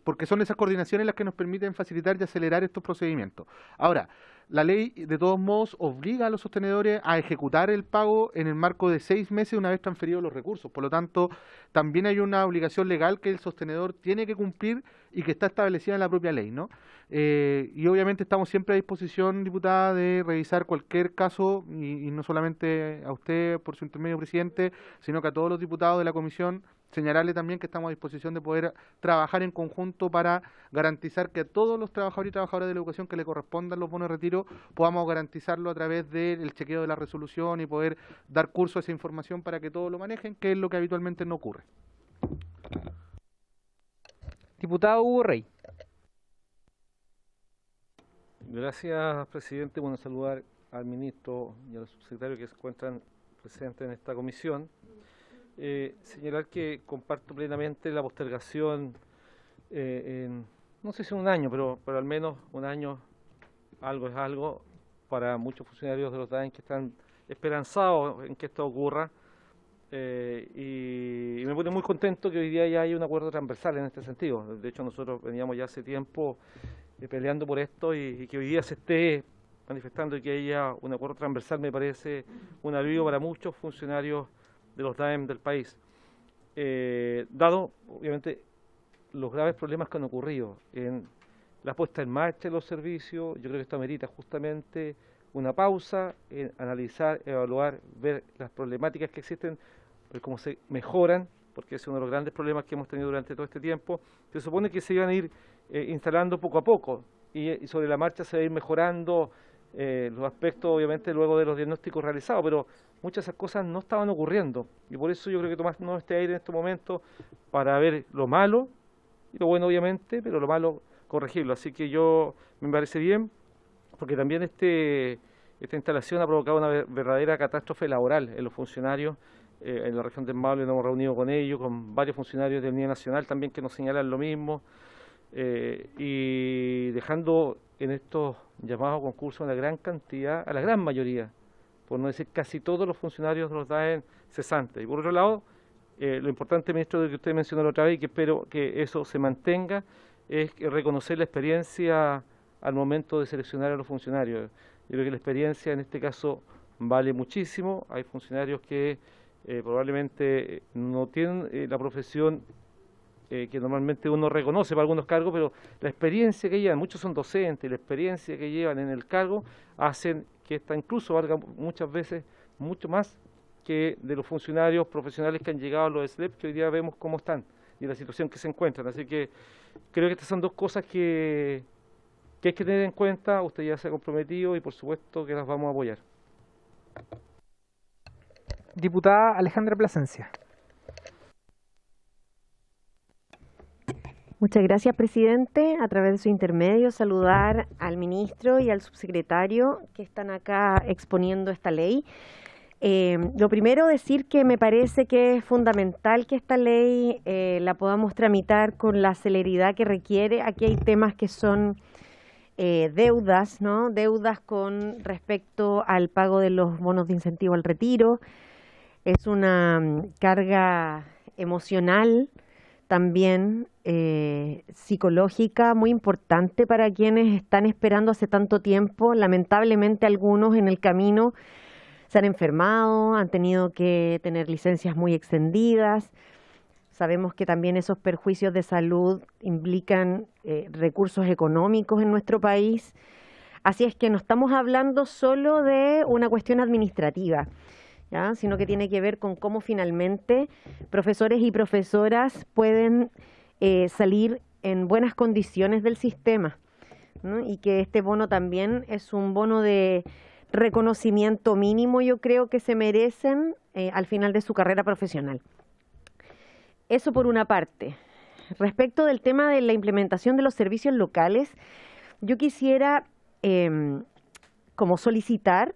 porque son esas coordinaciones las que nos permiten facilitar y acelerar estos procedimientos. Ahora, la ley de todos modos obliga a los sostenedores a ejecutar el pago en el marco de 6 meses una vez transferidos los recursos, por lo tanto también hay una obligación legal que el sostenedor tiene que cumplir y que está establecida en la propia ley, ¿no? Y obviamente estamos siempre a disposición, diputada, de revisar cualquier caso y no solamente a usted por su intermedio, presidente, sino que a todos los diputados de la comisión, señalarle también que estamos a disposición de poder trabajar en conjunto para garantizar que a todos los trabajadores y trabajadoras de la educación que le correspondan los bonos de retiro podamos garantizarlo a través del chequeo de la resolución y poder dar curso a esa información para que todos lo manejen, que es lo que habitualmente no ocurre. Diputado Hugo Rey. Gracias, presidente. Bueno, saludar al ministro y al subsecretario que se encuentran presentes en esta comisión. Señalar que comparto plenamente la postergación no sé si un año, pero al menos un año, algo es algo, para muchos funcionarios de los DAEM que están esperanzados en que esto ocurra. Y me pone muy contento que hoy día ya hay un acuerdo transversal en este sentido. De hecho, nosotros veníamos ya hace tiempo peleando por esto y que hoy día se esté manifestando y que haya un acuerdo transversal me parece un alivio para muchos funcionarios de los DAEM del país. Dado, obviamente, los graves problemas que han ocurrido en la puesta en marcha de los servicios. Yo creo que esto amerita justamente una pausa, analizar, evaluar, ver las problemáticas que existen, ver cómo se mejoran, porque ese es uno de los grandes problemas que hemos tenido durante todo este tiempo. Se supone que se iban a ir instalando poco a poco y sobre la marcha se va a ir mejorando los aspectos, obviamente, luego de los diagnósticos realizados, pero muchas de esas cosas no estaban ocurriendo y por eso yo creo que tomamos este aire en este momento para ver lo malo y lo bueno, obviamente, pero lo malo corregirlo. Así que me parece bien, porque también esta instalación ha provocado una verdadera catástrofe laboral en los funcionarios en la región del Maule. Nos hemos reunido con ellos, con varios funcionarios de Unidad Nacional también que nos señalan lo mismo, y dejando en estos llamados concursos una gran cantidad, a la gran mayoría, por no decir casi todos los funcionarios de los DAEN cesantes. Y por otro lado, lo importante, ministro, de que usted mencionó la otra vez y que espero que eso se mantenga, es reconocer la experiencia al momento de seleccionar a los funcionarios. Yo creo que la experiencia en este caso vale muchísimo. Hay funcionarios que probablemente no tienen la profesión que normalmente uno reconoce para algunos cargos, pero la experiencia que llevan, muchos son docentes, la experiencia que llevan en el cargo hacen que esta incluso valga muchas veces mucho más que de los funcionarios profesionales que han llegado a los SLEP, que hoy día vemos cómo están y la situación que se encuentran. Así que creo que estas son dos cosas que hay que tener en cuenta. Usted ya se ha comprometido y por supuesto que las vamos a apoyar. Diputada Alejandra Plasencia. Muchas gracias, presidente. A través de su intermedio, saludar al ministro y al subsecretario que están acá exponiendo esta ley. Lo primero, decir que me parece que es fundamental que esta ley la podamos tramitar con la celeridad que requiere. Aquí hay temas que son deudas, ¿no? Deudas con respecto al pago de los bonos de incentivo al retiro. Es una carga emocional, también psicológica, muy importante para quienes están esperando hace tanto tiempo. Lamentablemente algunos en el camino se han enfermado, han tenido que tener licencias muy extendidas. Sabemos que también esos perjuicios de salud implican recursos económicos en nuestro país. Así es que no estamos hablando solo de una cuestión administrativa, ¿ya? Sino que tiene que ver con cómo finalmente profesores y profesoras pueden salir en buenas condiciones del sistema, ¿no? Y que este bono también es un bono de reconocimiento mínimo, yo creo que se merecen al final de su carrera profesional. Eso por una parte. Respecto del tema de la implementación de los servicios locales, yo quisiera como solicitar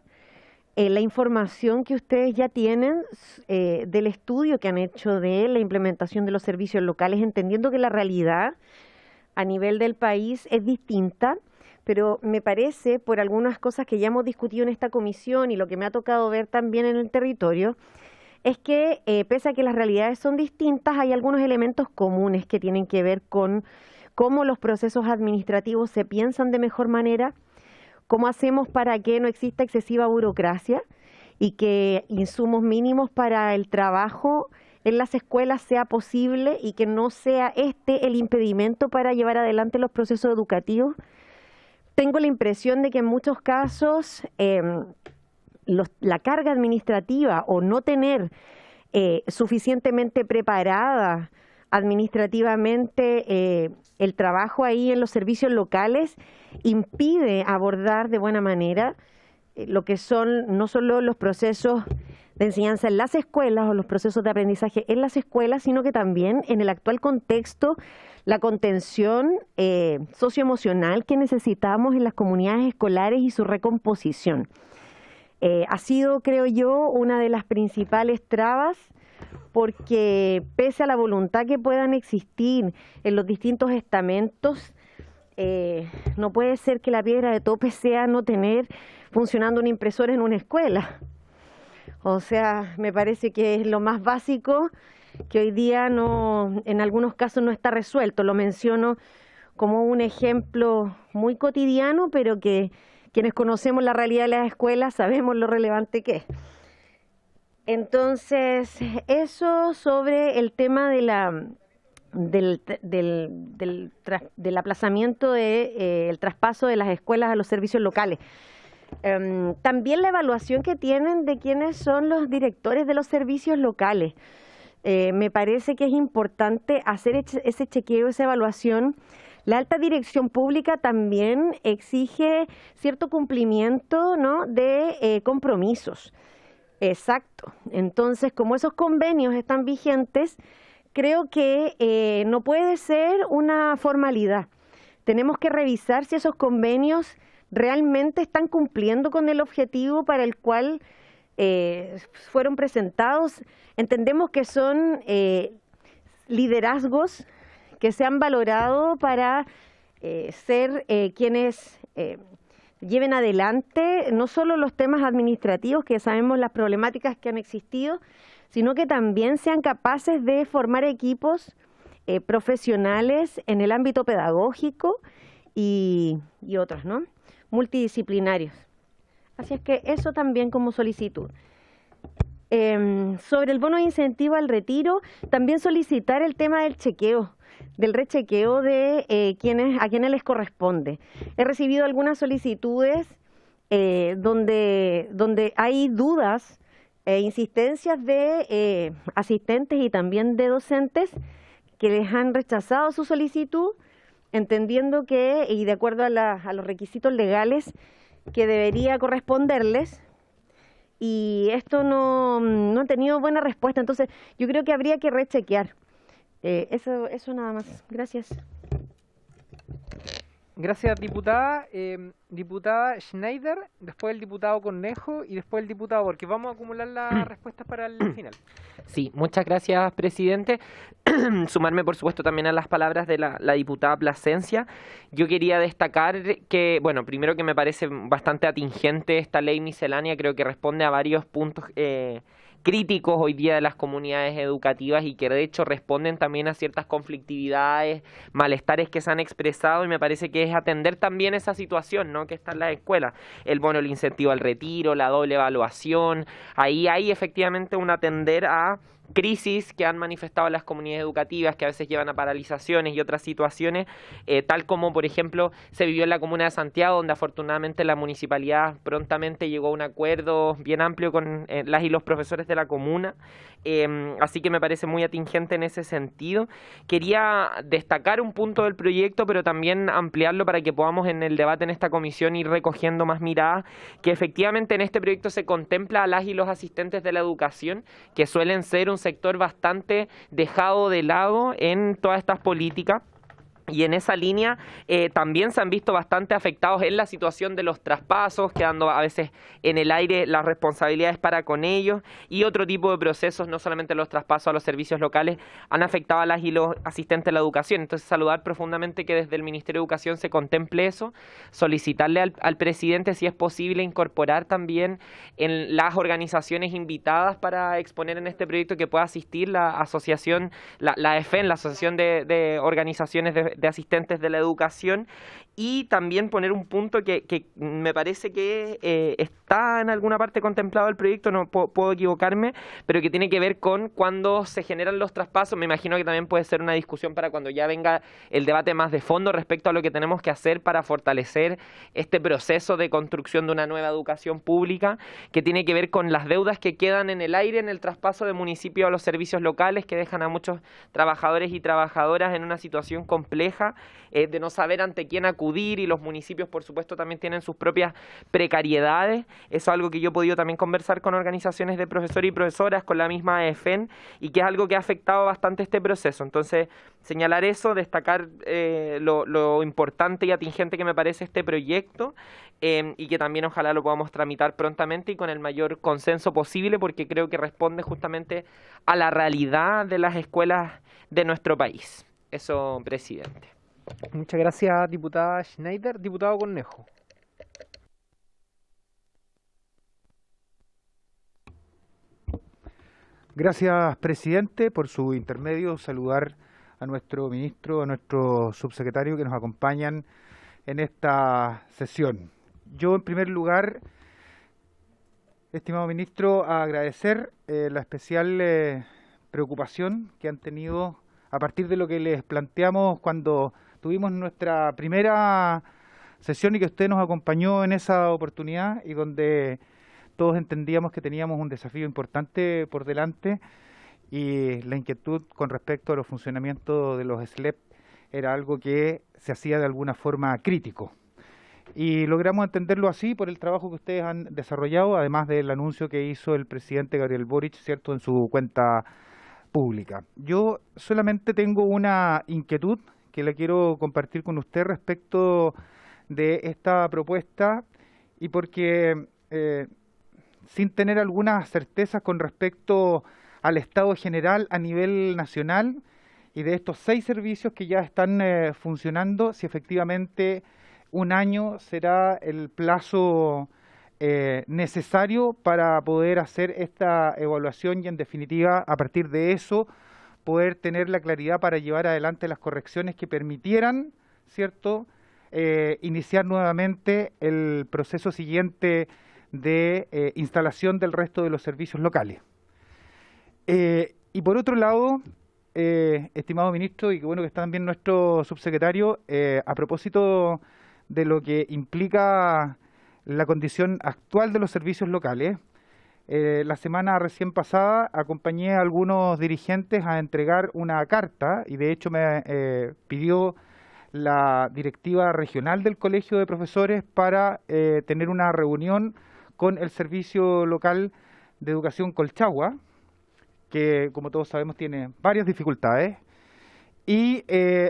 la información que ustedes ya tienen del estudio que han hecho de la implementación de los servicios locales, entendiendo que la realidad a nivel del país es distinta, pero me parece, por algunas cosas que ya hemos discutido en esta comisión y lo que me ha tocado ver también en el territorio, es que pese a que las realidades son distintas, hay algunos elementos comunes que tienen que ver con cómo los procesos administrativos se piensan de mejor manera, cómo hacemos para que no exista excesiva burocracia y que insumos mínimos para el trabajo en las escuelas sea posible y que no sea el impedimento para llevar adelante los procesos educativos. Tengo la impresión de que en muchos casos la carga administrativa o no tener suficientemente preparada administrativamente el trabajo ahí en los servicios locales impide abordar de buena manera lo que son no solo los procesos de enseñanza en las escuelas o los procesos de aprendizaje en las escuelas, sino que también en el actual contexto la contención socioemocional que necesitamos en las comunidades escolares y su recomposición. Ha sido, creo yo, una de las principales trabas, porque pese a la voluntad que puedan existir en los distintos estamentos, no puede ser que la piedra de tope sea no tener funcionando una impresora en una escuela. O sea, me parece que es lo más básico que hoy día en algunos casos no está resuelto. Lo menciono como un ejemplo muy cotidiano, pero que quienes conocemos la realidad de las escuelas sabemos lo relevante que es. Entonces, eso sobre el tema de del aplazamiento del traspaso de las escuelas a los servicios locales. También la evaluación que tienen de quiénes son los directores de los servicios locales. Me parece que es importante hacer ese chequeo, esa evaluación. La alta dirección pública también exige cierto cumplimiento, ¿no?, de compromisos. Exacto. Entonces, como esos convenios están vigentes, creo que no puede ser una formalidad. Tenemos que revisar si esos convenios realmente están cumpliendo con el objetivo para el cual fueron presentados. Entendemos que son liderazgos que se han valorado para ser quienes lleven adelante no solo los temas administrativos, que sabemos las problemáticas que han existido, sino que también sean capaces de formar equipos profesionales en el ámbito pedagógico y otros, ¿no?, multidisciplinarios. Así es que eso también como solicitud. Sobre el bono de incentivo al retiro, también solicitar el tema del chequeo, del rechequeo de a quienes les corresponde. He recibido algunas solicitudes donde hay dudas e insistencias de asistentes y también de docentes que les han rechazado su solicitud, entendiendo que, y de acuerdo a los requisitos legales, que debería corresponderles, y esto no ha tenido buena respuesta. Entonces, yo creo que habría que rechequear. Eso nada más. Gracias. Gracias, diputada. Diputada Schneider, después el diputado Cornejo y después el diputado, porque vamos a acumular las respuestas para el final. Sí, muchas gracias, presidente. Sumarme, por supuesto, también a las palabras de la diputada Plasencia. Yo quería destacar que, bueno, primero que me parece bastante atingente esta ley miscelánea, creo que responde a varios puntos críticos hoy día de las comunidades educativas y que de hecho responden también a ciertas conflictividades, malestares que se han expresado, y me parece que es atender también esa situación, ¿no?, que está en las escuelas. El bono, el incentivo al retiro, la doble evaluación, ahí hay efectivamente un atender a crisis que han manifestado las comunidades educativas, que a veces llevan a paralizaciones y otras situaciones, tal como por ejemplo se vivió en la comuna de Santiago, donde afortunadamente la municipalidad prontamente llegó a un acuerdo bien amplio con las y los profesores de la comuna, así que me parece muy atingente en ese sentido. Quería destacar un punto del proyecto, pero también ampliarlo para que podamos en el debate en esta comisión ir recogiendo más miradas, que efectivamente en este proyecto se contempla a las y los asistentes de la educación, que suelen ser un sector bastante dejado de lado en todas estas políticas. Y en esa línea también se han visto bastante afectados en la situación de los traspasos, quedando a veces en el aire las responsabilidades para con ellos, y otro tipo de procesos, no solamente los traspasos a los servicios locales, han afectado a las y los asistentes de la educación. Entonces, saludar profundamente que desde el Ministerio de Educación se contemple eso, solicitarle al presidente si es posible incorporar también en las organizaciones invitadas para exponer en este proyecto que pueda asistir la asociación, la EFEN, la Asociación de Organizaciones de Asistentes de la Educación, y también poner un punto que me parece que está en alguna parte contemplado el proyecto, no puedo equivocarme, pero que tiene que ver con cuando se generan los traspasos. Me imagino que también puede ser una discusión para cuando ya venga el debate más de fondo respecto a lo que tenemos que hacer para fortalecer este proceso de construcción de una nueva educación pública, que tiene que ver con las deudas que quedan en el aire en el traspaso de municipios a los servicios locales, que dejan a muchos trabajadores y trabajadoras en una situación compleja, de no saber ante quién acudir, y los municipios por supuesto también tienen sus propias precariedades. Eso es algo que yo he podido también conversar con organizaciones de profesores y profesoras, con la misma EFEN, y que es algo que ha afectado bastante este proceso. Entonces, señalar eso, destacar lo importante y atingente que me parece este proyecto, y que también ojalá lo podamos tramitar prontamente y con el mayor consenso posible, porque creo que responde justamente a la realidad de las escuelas de nuestro país. Eso, presidente. Muchas gracias, diputada Schneider. Diputado Cornejo. Gracias, presidente. Por su intermedio, saludar a nuestro ministro, a nuestro subsecretario que nos acompañan en esta sesión. Yo, en primer lugar, estimado ministro, agradecer la especial preocupación que han tenido a partir de lo que les planteamos cuando tuvimos nuestra primera sesión y que usted nos acompañó en esa oportunidad y donde todos entendíamos que teníamos un desafío importante por delante y la inquietud con respecto a los funcionamientos de los SLEP era algo que se hacía de alguna forma crítico. Y logramos entenderlo así por el trabajo que ustedes han desarrollado, además del anuncio que hizo el presidente Gabriel Boric, ¿cierto?, en su cuenta pública. Yo solamente tengo una inquietud que la quiero compartir con usted respecto de esta propuesta y porque sin tener algunas certezas con respecto al estado general a nivel nacional y de estos 6 servicios que ya están funcionando, si efectivamente un año será el plazo necesario para poder hacer esta evaluación y en definitiva a partir de eso poder tener la claridad para llevar adelante las correcciones que permitieran, ¿cierto?, iniciar nuevamente el proceso siguiente de instalación del resto de los servicios locales. Y por otro lado, estimado ministro, y qué bueno que está también nuestro subsecretario, a propósito de lo que implica la condición actual de los servicios locales, la semana recién pasada acompañé a algunos dirigentes a entregar una carta y de hecho me pidió la directiva regional del Colegio de Profesores para tener una reunión con el Servicio Local de Educación Colchagua, que como todos sabemos tiene varias dificultades. Y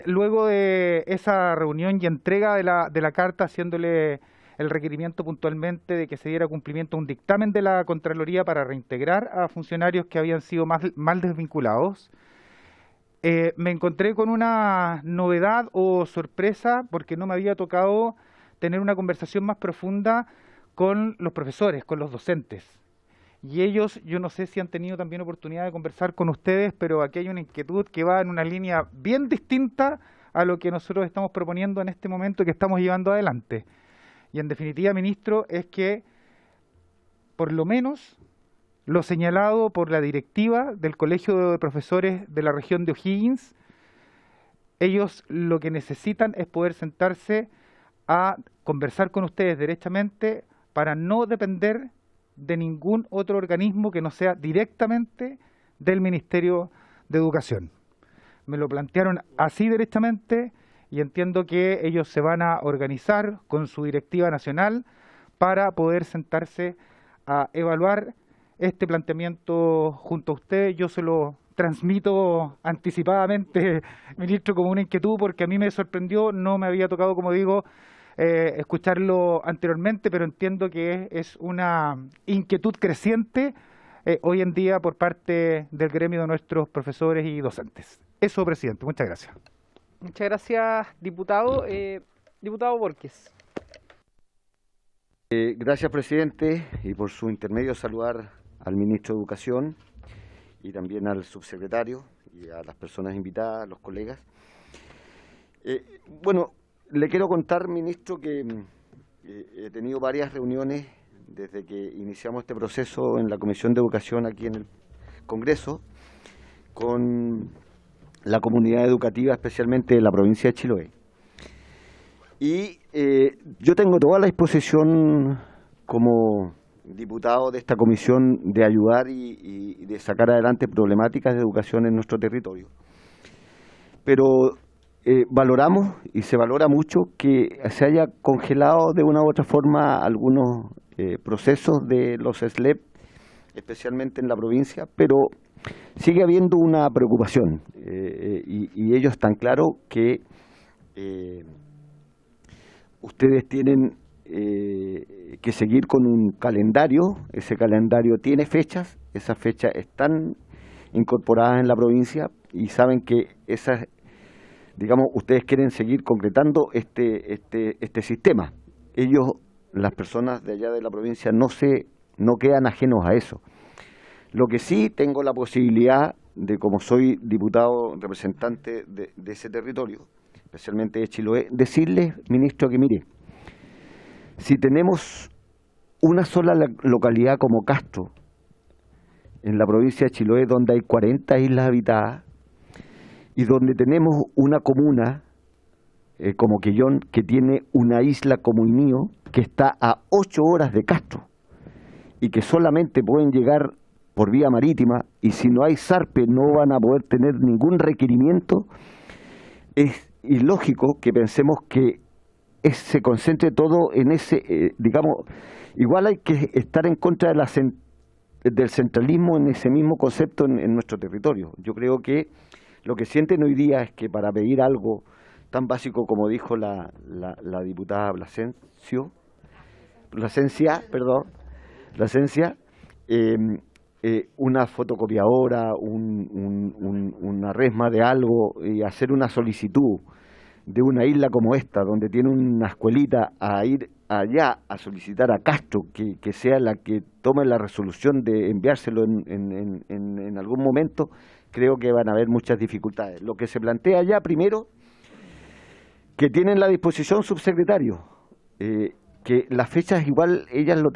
luego de esa reunión y entrega de la carta, haciéndole el requerimiento puntualmente de que se diera cumplimiento a un dictamen de la Contraloría para reintegrar a funcionarios que habían sido mal desvinculados, me encontré con una novedad o sorpresa porque no me había tocado tener una conversación más profunda con los profesores, con los docentes. Y ellos, yo no sé si han tenido también oportunidad de conversar con ustedes, pero aquí hay una inquietud que va en una línea bien distinta a lo que nosotros estamos proponiendo en este momento que estamos llevando adelante. Y en definitiva, ministro, es que por lo menos lo señalado por la directiva del Colegio de Profesores de la región de O'Higgins, ellos lo que necesitan es poder sentarse a conversar con ustedes derechamente para no depender de ningún otro organismo que no sea directamente del Ministerio de Educación. Me lo plantearon así derechamente y entiendo que ellos se van a organizar con su directiva nacional para poder sentarse a evaluar este planteamiento junto a usted. Yo se lo transmito anticipadamente, ministro, como una inquietud, porque a mí me sorprendió, no me había tocado, como digo, escucharlo anteriormente, pero entiendo que es una inquietud creciente hoy en día por parte del gremio de nuestros profesores y docentes. Eso, presidente. Muchas gracias. Muchas gracias, diputado. Diputado Borges. Gracias, presidente, y por su intermedio saludar al ministro de Educación y también al subsecretario y a las personas invitadas, a los colegas. Bueno, le quiero contar, ministro, que he tenido varias reuniones desde que iniciamos este proceso en la Comisión de Educación aquí en el Congreso con la comunidad educativa, especialmente de la provincia de Chiloé. Y yo tengo toda la disposición como diputado de esta comisión de ayudar y de sacar adelante problemáticas de educación en nuestro territorio. Pero valoramos y se valora mucho que se haya congelado de una u otra forma algunos procesos de los SLEP, especialmente en la provincia, pero sigue habiendo una preocupación y ellos están claros que ustedes tienen que seguir con un calendario. Ese calendario tiene fechas, esas fechas están incorporadas en la provincia y saben que esas, digamos, ustedes quieren seguir concretando este sistema. Ellos, las personas de allá de la provincia, no quedan ajenos a eso. Lo que sí tengo la posibilidad de, como soy diputado representante de ese territorio, especialmente de Chiloé, decirles, ministro, que mire, si tenemos una sola localidad como Castro, en la provincia de Chiloé, donde hay 40 islas habitadas, y donde tenemos una comuna como Quellón, que tiene una isla como Inío, que está a 8 horas de Castro, y que solamente pueden llegar por vía marítima, y si no hay zarpe no van a poder tener ningún requerimiento. Es ilógico que pensemos que se concentre todo en ese, digamos, igual hay que estar en contra de del centralismo en ese mismo concepto en nuestro territorio. Yo creo que lo que sienten hoy día es que para pedir algo tan básico como dijo la diputada Plasencia, una fotocopiadora, una resma de algo, y hacer una solicitud de una isla como esta, donde tiene una escuelita, a ir allá a solicitar a Castro que sea la que tome la resolución de enviárselo en algún momento, creo que van a haber muchas dificultades. Lo que se plantea allá, primero, que tienen la disposición subsecretario, que las fechas igual ellos lo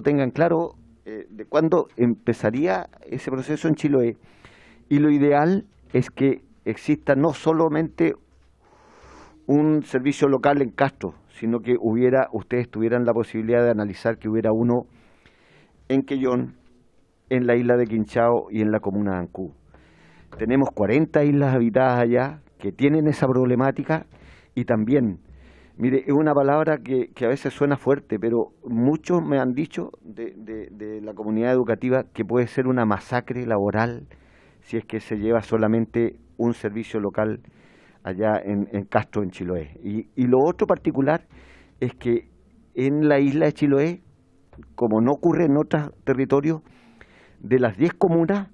tengan claro de cuándo empezaría ese proceso en Chiloé, y lo ideal es que exista no solamente un servicio local en Castro, sino que ustedes tuvieran la posibilidad de analizar que hubiera uno en Quellón, en la isla de Quinchao y en la comuna de Ancú. Tenemos 40 islas habitadas allá que tienen esa problemática, y también, mire, es una palabra que a veces suena fuerte, pero muchos me han dicho de la comunidad educativa que puede ser una masacre laboral si es que se lleva solamente un servicio local allá en Castro, en Chiloé. Y lo otro particular es que en la isla de Chiloé, como no ocurre en otros territorios, de las 10 comunas,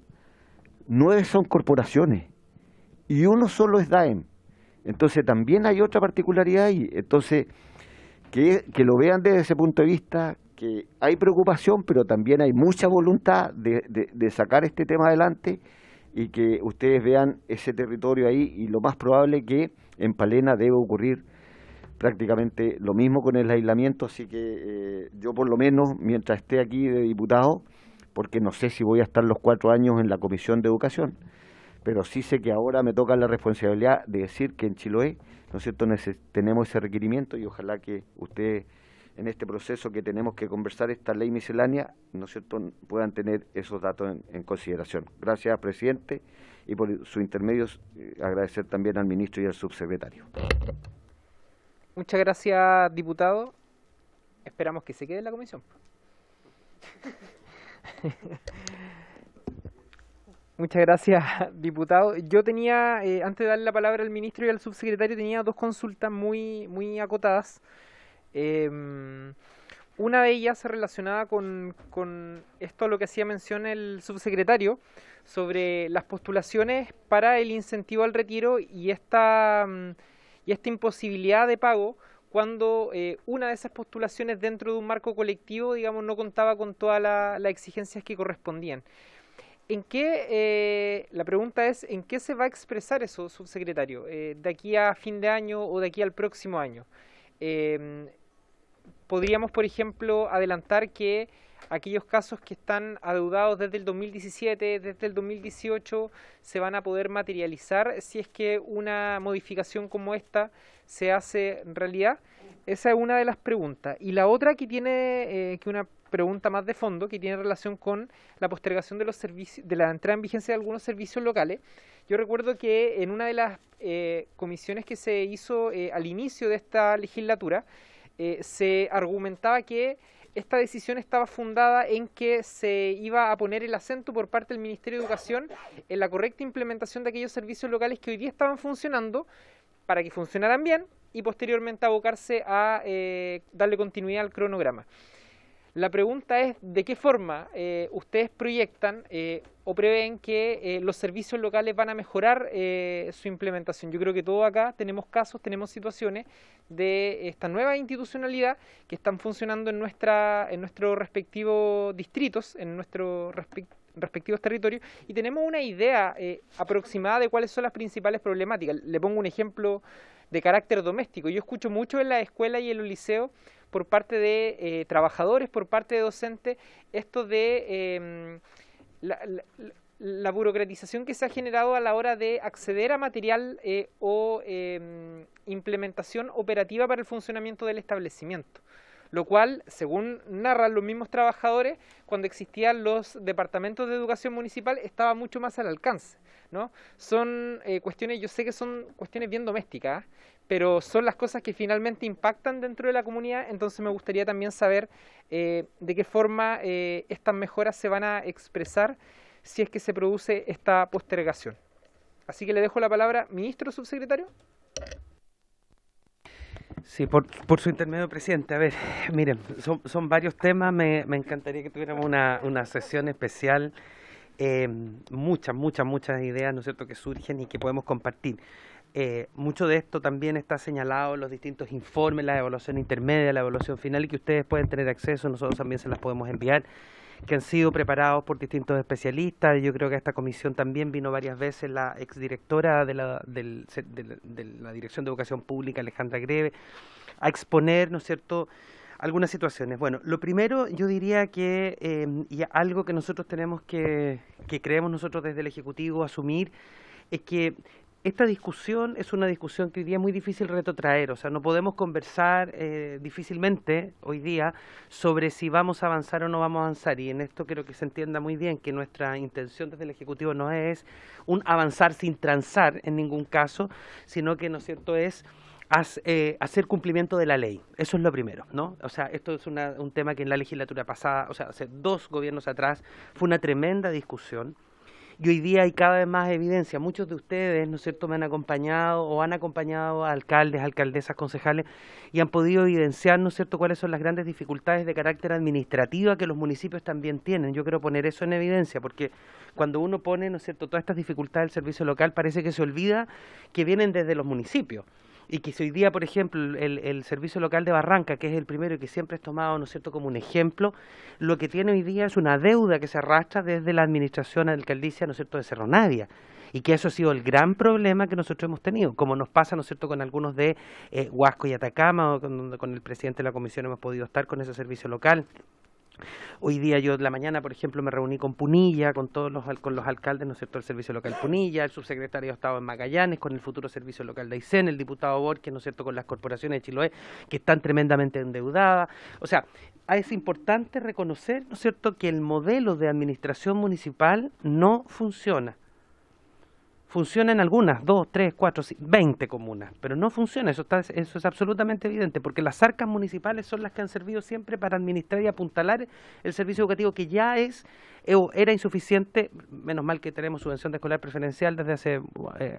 9 son corporaciones y uno solo es DAEM. Entonces también hay otra particularidad ahí. Entonces, que lo vean desde ese punto de vista, que hay preocupación, pero también hay mucha voluntad de sacar este tema adelante, y que ustedes vean ese territorio ahí, y lo más probable que en Palena debe ocurrir prácticamente lo mismo con el aislamiento. Así que yo, por lo menos, mientras esté aquí de diputado, porque no sé si voy a estar los 4 años en la Comisión de Educación, pero sí sé que ahora me toca la responsabilidad de decir que en Chiloé, ¿no es cierto?, tenemos ese requerimiento, y ojalá que ustedes, en este proceso que tenemos que conversar esta ley miscelánea, ¿no es cierto?, puedan tener esos datos en consideración. Gracias, presidente, y por su intermedio agradecer también al ministro y al subsecretario. Muchas gracias, diputado. Esperamos que se quede en la comisión. Muchas gracias, diputado. Yo tenía, antes de darle la palabra al ministro y al subsecretario, tenía 2 consultas muy acotadas. Una de ellas relacionada con esto a lo que hacía mención el subsecretario sobre las postulaciones para el incentivo al retiro y esta imposibilidad de pago cuando una de esas postulaciones dentro de un marco colectivo, digamos, no contaba con todas las exigencias que correspondían. La pregunta es, ¿en qué se va a expresar eso, subsecretario? ¿De aquí a fin de año o de aquí al próximo año? Podríamos, por ejemplo, adelantar que aquellos casos que están adeudados desde el 2017, desde el 2018, se van a poder materializar si es que una modificación como esta se hace en realidad. Esa es una de las preguntas. Y la otra que tiene que una pregunta más de fondo, que tiene relación con la postergación de los servicios, de la entrada en vigencia de algunos servicios locales. Yo recuerdo que en una de las comisiones que se hizo al inicio de esta legislatura, se argumentaba que esta decisión estaba fundada en que se iba a poner el acento por parte del Ministerio de Educación en la correcta implementación de aquellos servicios locales que hoy día estaban funcionando para que funcionaran bien y posteriormente abocarse a darle continuidad al cronograma. La pregunta es, ¿de qué forma ustedes proyectan o prevén que los servicios locales van a mejorar su implementación? Yo creo que todos acá tenemos casos, tenemos situaciones de esta nueva institucionalidad que están funcionando en nuestros respectivos distritos, en nuestros respectivos territorios, y tenemos una idea aproximada de cuáles son las principales problemáticas. Le pongo un ejemplo de carácter doméstico. Yo escucho mucho en la escuela y en los liceos por parte de trabajadores, por parte de docentes, esto de la burocratización que se ha generado a la hora de acceder a material o implementación operativa para el funcionamiento del establecimiento. Lo cual, según narran los mismos trabajadores, cuando existían los departamentos de educación municipal estaba mucho más al alcance, ¿no? Son cuestiones, yo sé que son cuestiones bien domésticas, pero son las cosas que finalmente impactan dentro de la comunidad, entonces me gustaría también saber de qué forma estas mejoras se van a expresar si es que se produce esta postergación. Así que le dejo la palabra, ministro, subsecretario. Sí, por su intermedio, presidente. A ver, miren, son varios temas. Me encantaría que tuviéramos una sesión especial. Muchas ideas, ¿no es cierto?, que surgen y que podemos compartir. Mucho de esto también está señalado en los distintos informes, la evaluación intermedia, la evaluación final, y que ustedes pueden tener acceso, nosotros también se las podemos enviar, que han sido preparados por distintos especialistas. Yo creo que a esta comisión también vino varias veces la exdirectora de la Dirección de Educación Pública, Alejandra Greve, a exponer, ¿no es cierto?, algunas situaciones. Bueno, lo primero yo diría que, y algo que nosotros tenemos que creemos nosotros desde el Ejecutivo asumir, es que esta discusión es una discusión que hoy día es muy difícil retrotraer, o sea, no podemos conversar difícilmente hoy día sobre si vamos a avanzar o no vamos a avanzar, y en esto quiero que se entienda muy bien que nuestra intención desde el Ejecutivo no es un avanzar sin transar en ningún caso, sino que, ¿no es cierto?, es hacer cumplimiento de la ley. Eso es lo primero, ¿no? O sea, esto es un tema que en la legislatura pasada, o sea, hace 2 gobiernos atrás, fue una tremenda discusión. Y hoy día hay cada vez más evidencia. Muchos de ustedes, ¿no es cierto?, me han acompañado o han acompañado a alcaldes, alcaldesas, concejales y han podido evidenciar, ¿no es cierto?, cuáles son las grandes dificultades de carácter administrativo que los municipios también tienen. Yo quiero poner eso en evidencia porque cuando uno pone, ¿no es cierto?, todas estas dificultades del servicio local, parece que se olvida que vienen desde los municipios. Y que si hoy día, por ejemplo, el servicio local de Barranca, que es el primero y que siempre es tomado, ¿no es cierto?, como un ejemplo, lo que tiene hoy día es una deuda que se arrastra desde la administración alcaldicia, ¿no es cierto?, de Cerro Navia. Y que eso ha sido el gran problema que nosotros hemos tenido, como nos pasa, ¿no es cierto?, con algunos de Huasco y Atacama, o con el presidente de la comisión hemos podido estar con ese servicio local. Hoy día yo en la mañana, por ejemplo, me reuní con Punilla, con los alcaldes, ¿no es cierto?, del servicio local Punilla, el subsecretario de Estado en Magallanes, con el futuro servicio local de Aysén, el diputado Borges, ¿no es cierto?, con las corporaciones de Chiloé, que están tremendamente endeudadas. O sea, es importante reconocer, ¿no es cierto?, que el modelo de administración municipal no funciona. Funciona en algunas, 2, 3, 4, 20 comunas, pero no funciona, eso es absolutamente evidente, porque las arcas municipales son las que han servido siempre para administrar y apuntalar el servicio educativo, que ya era insuficiente. Menos mal que tenemos subvención de escolar preferencial desde hace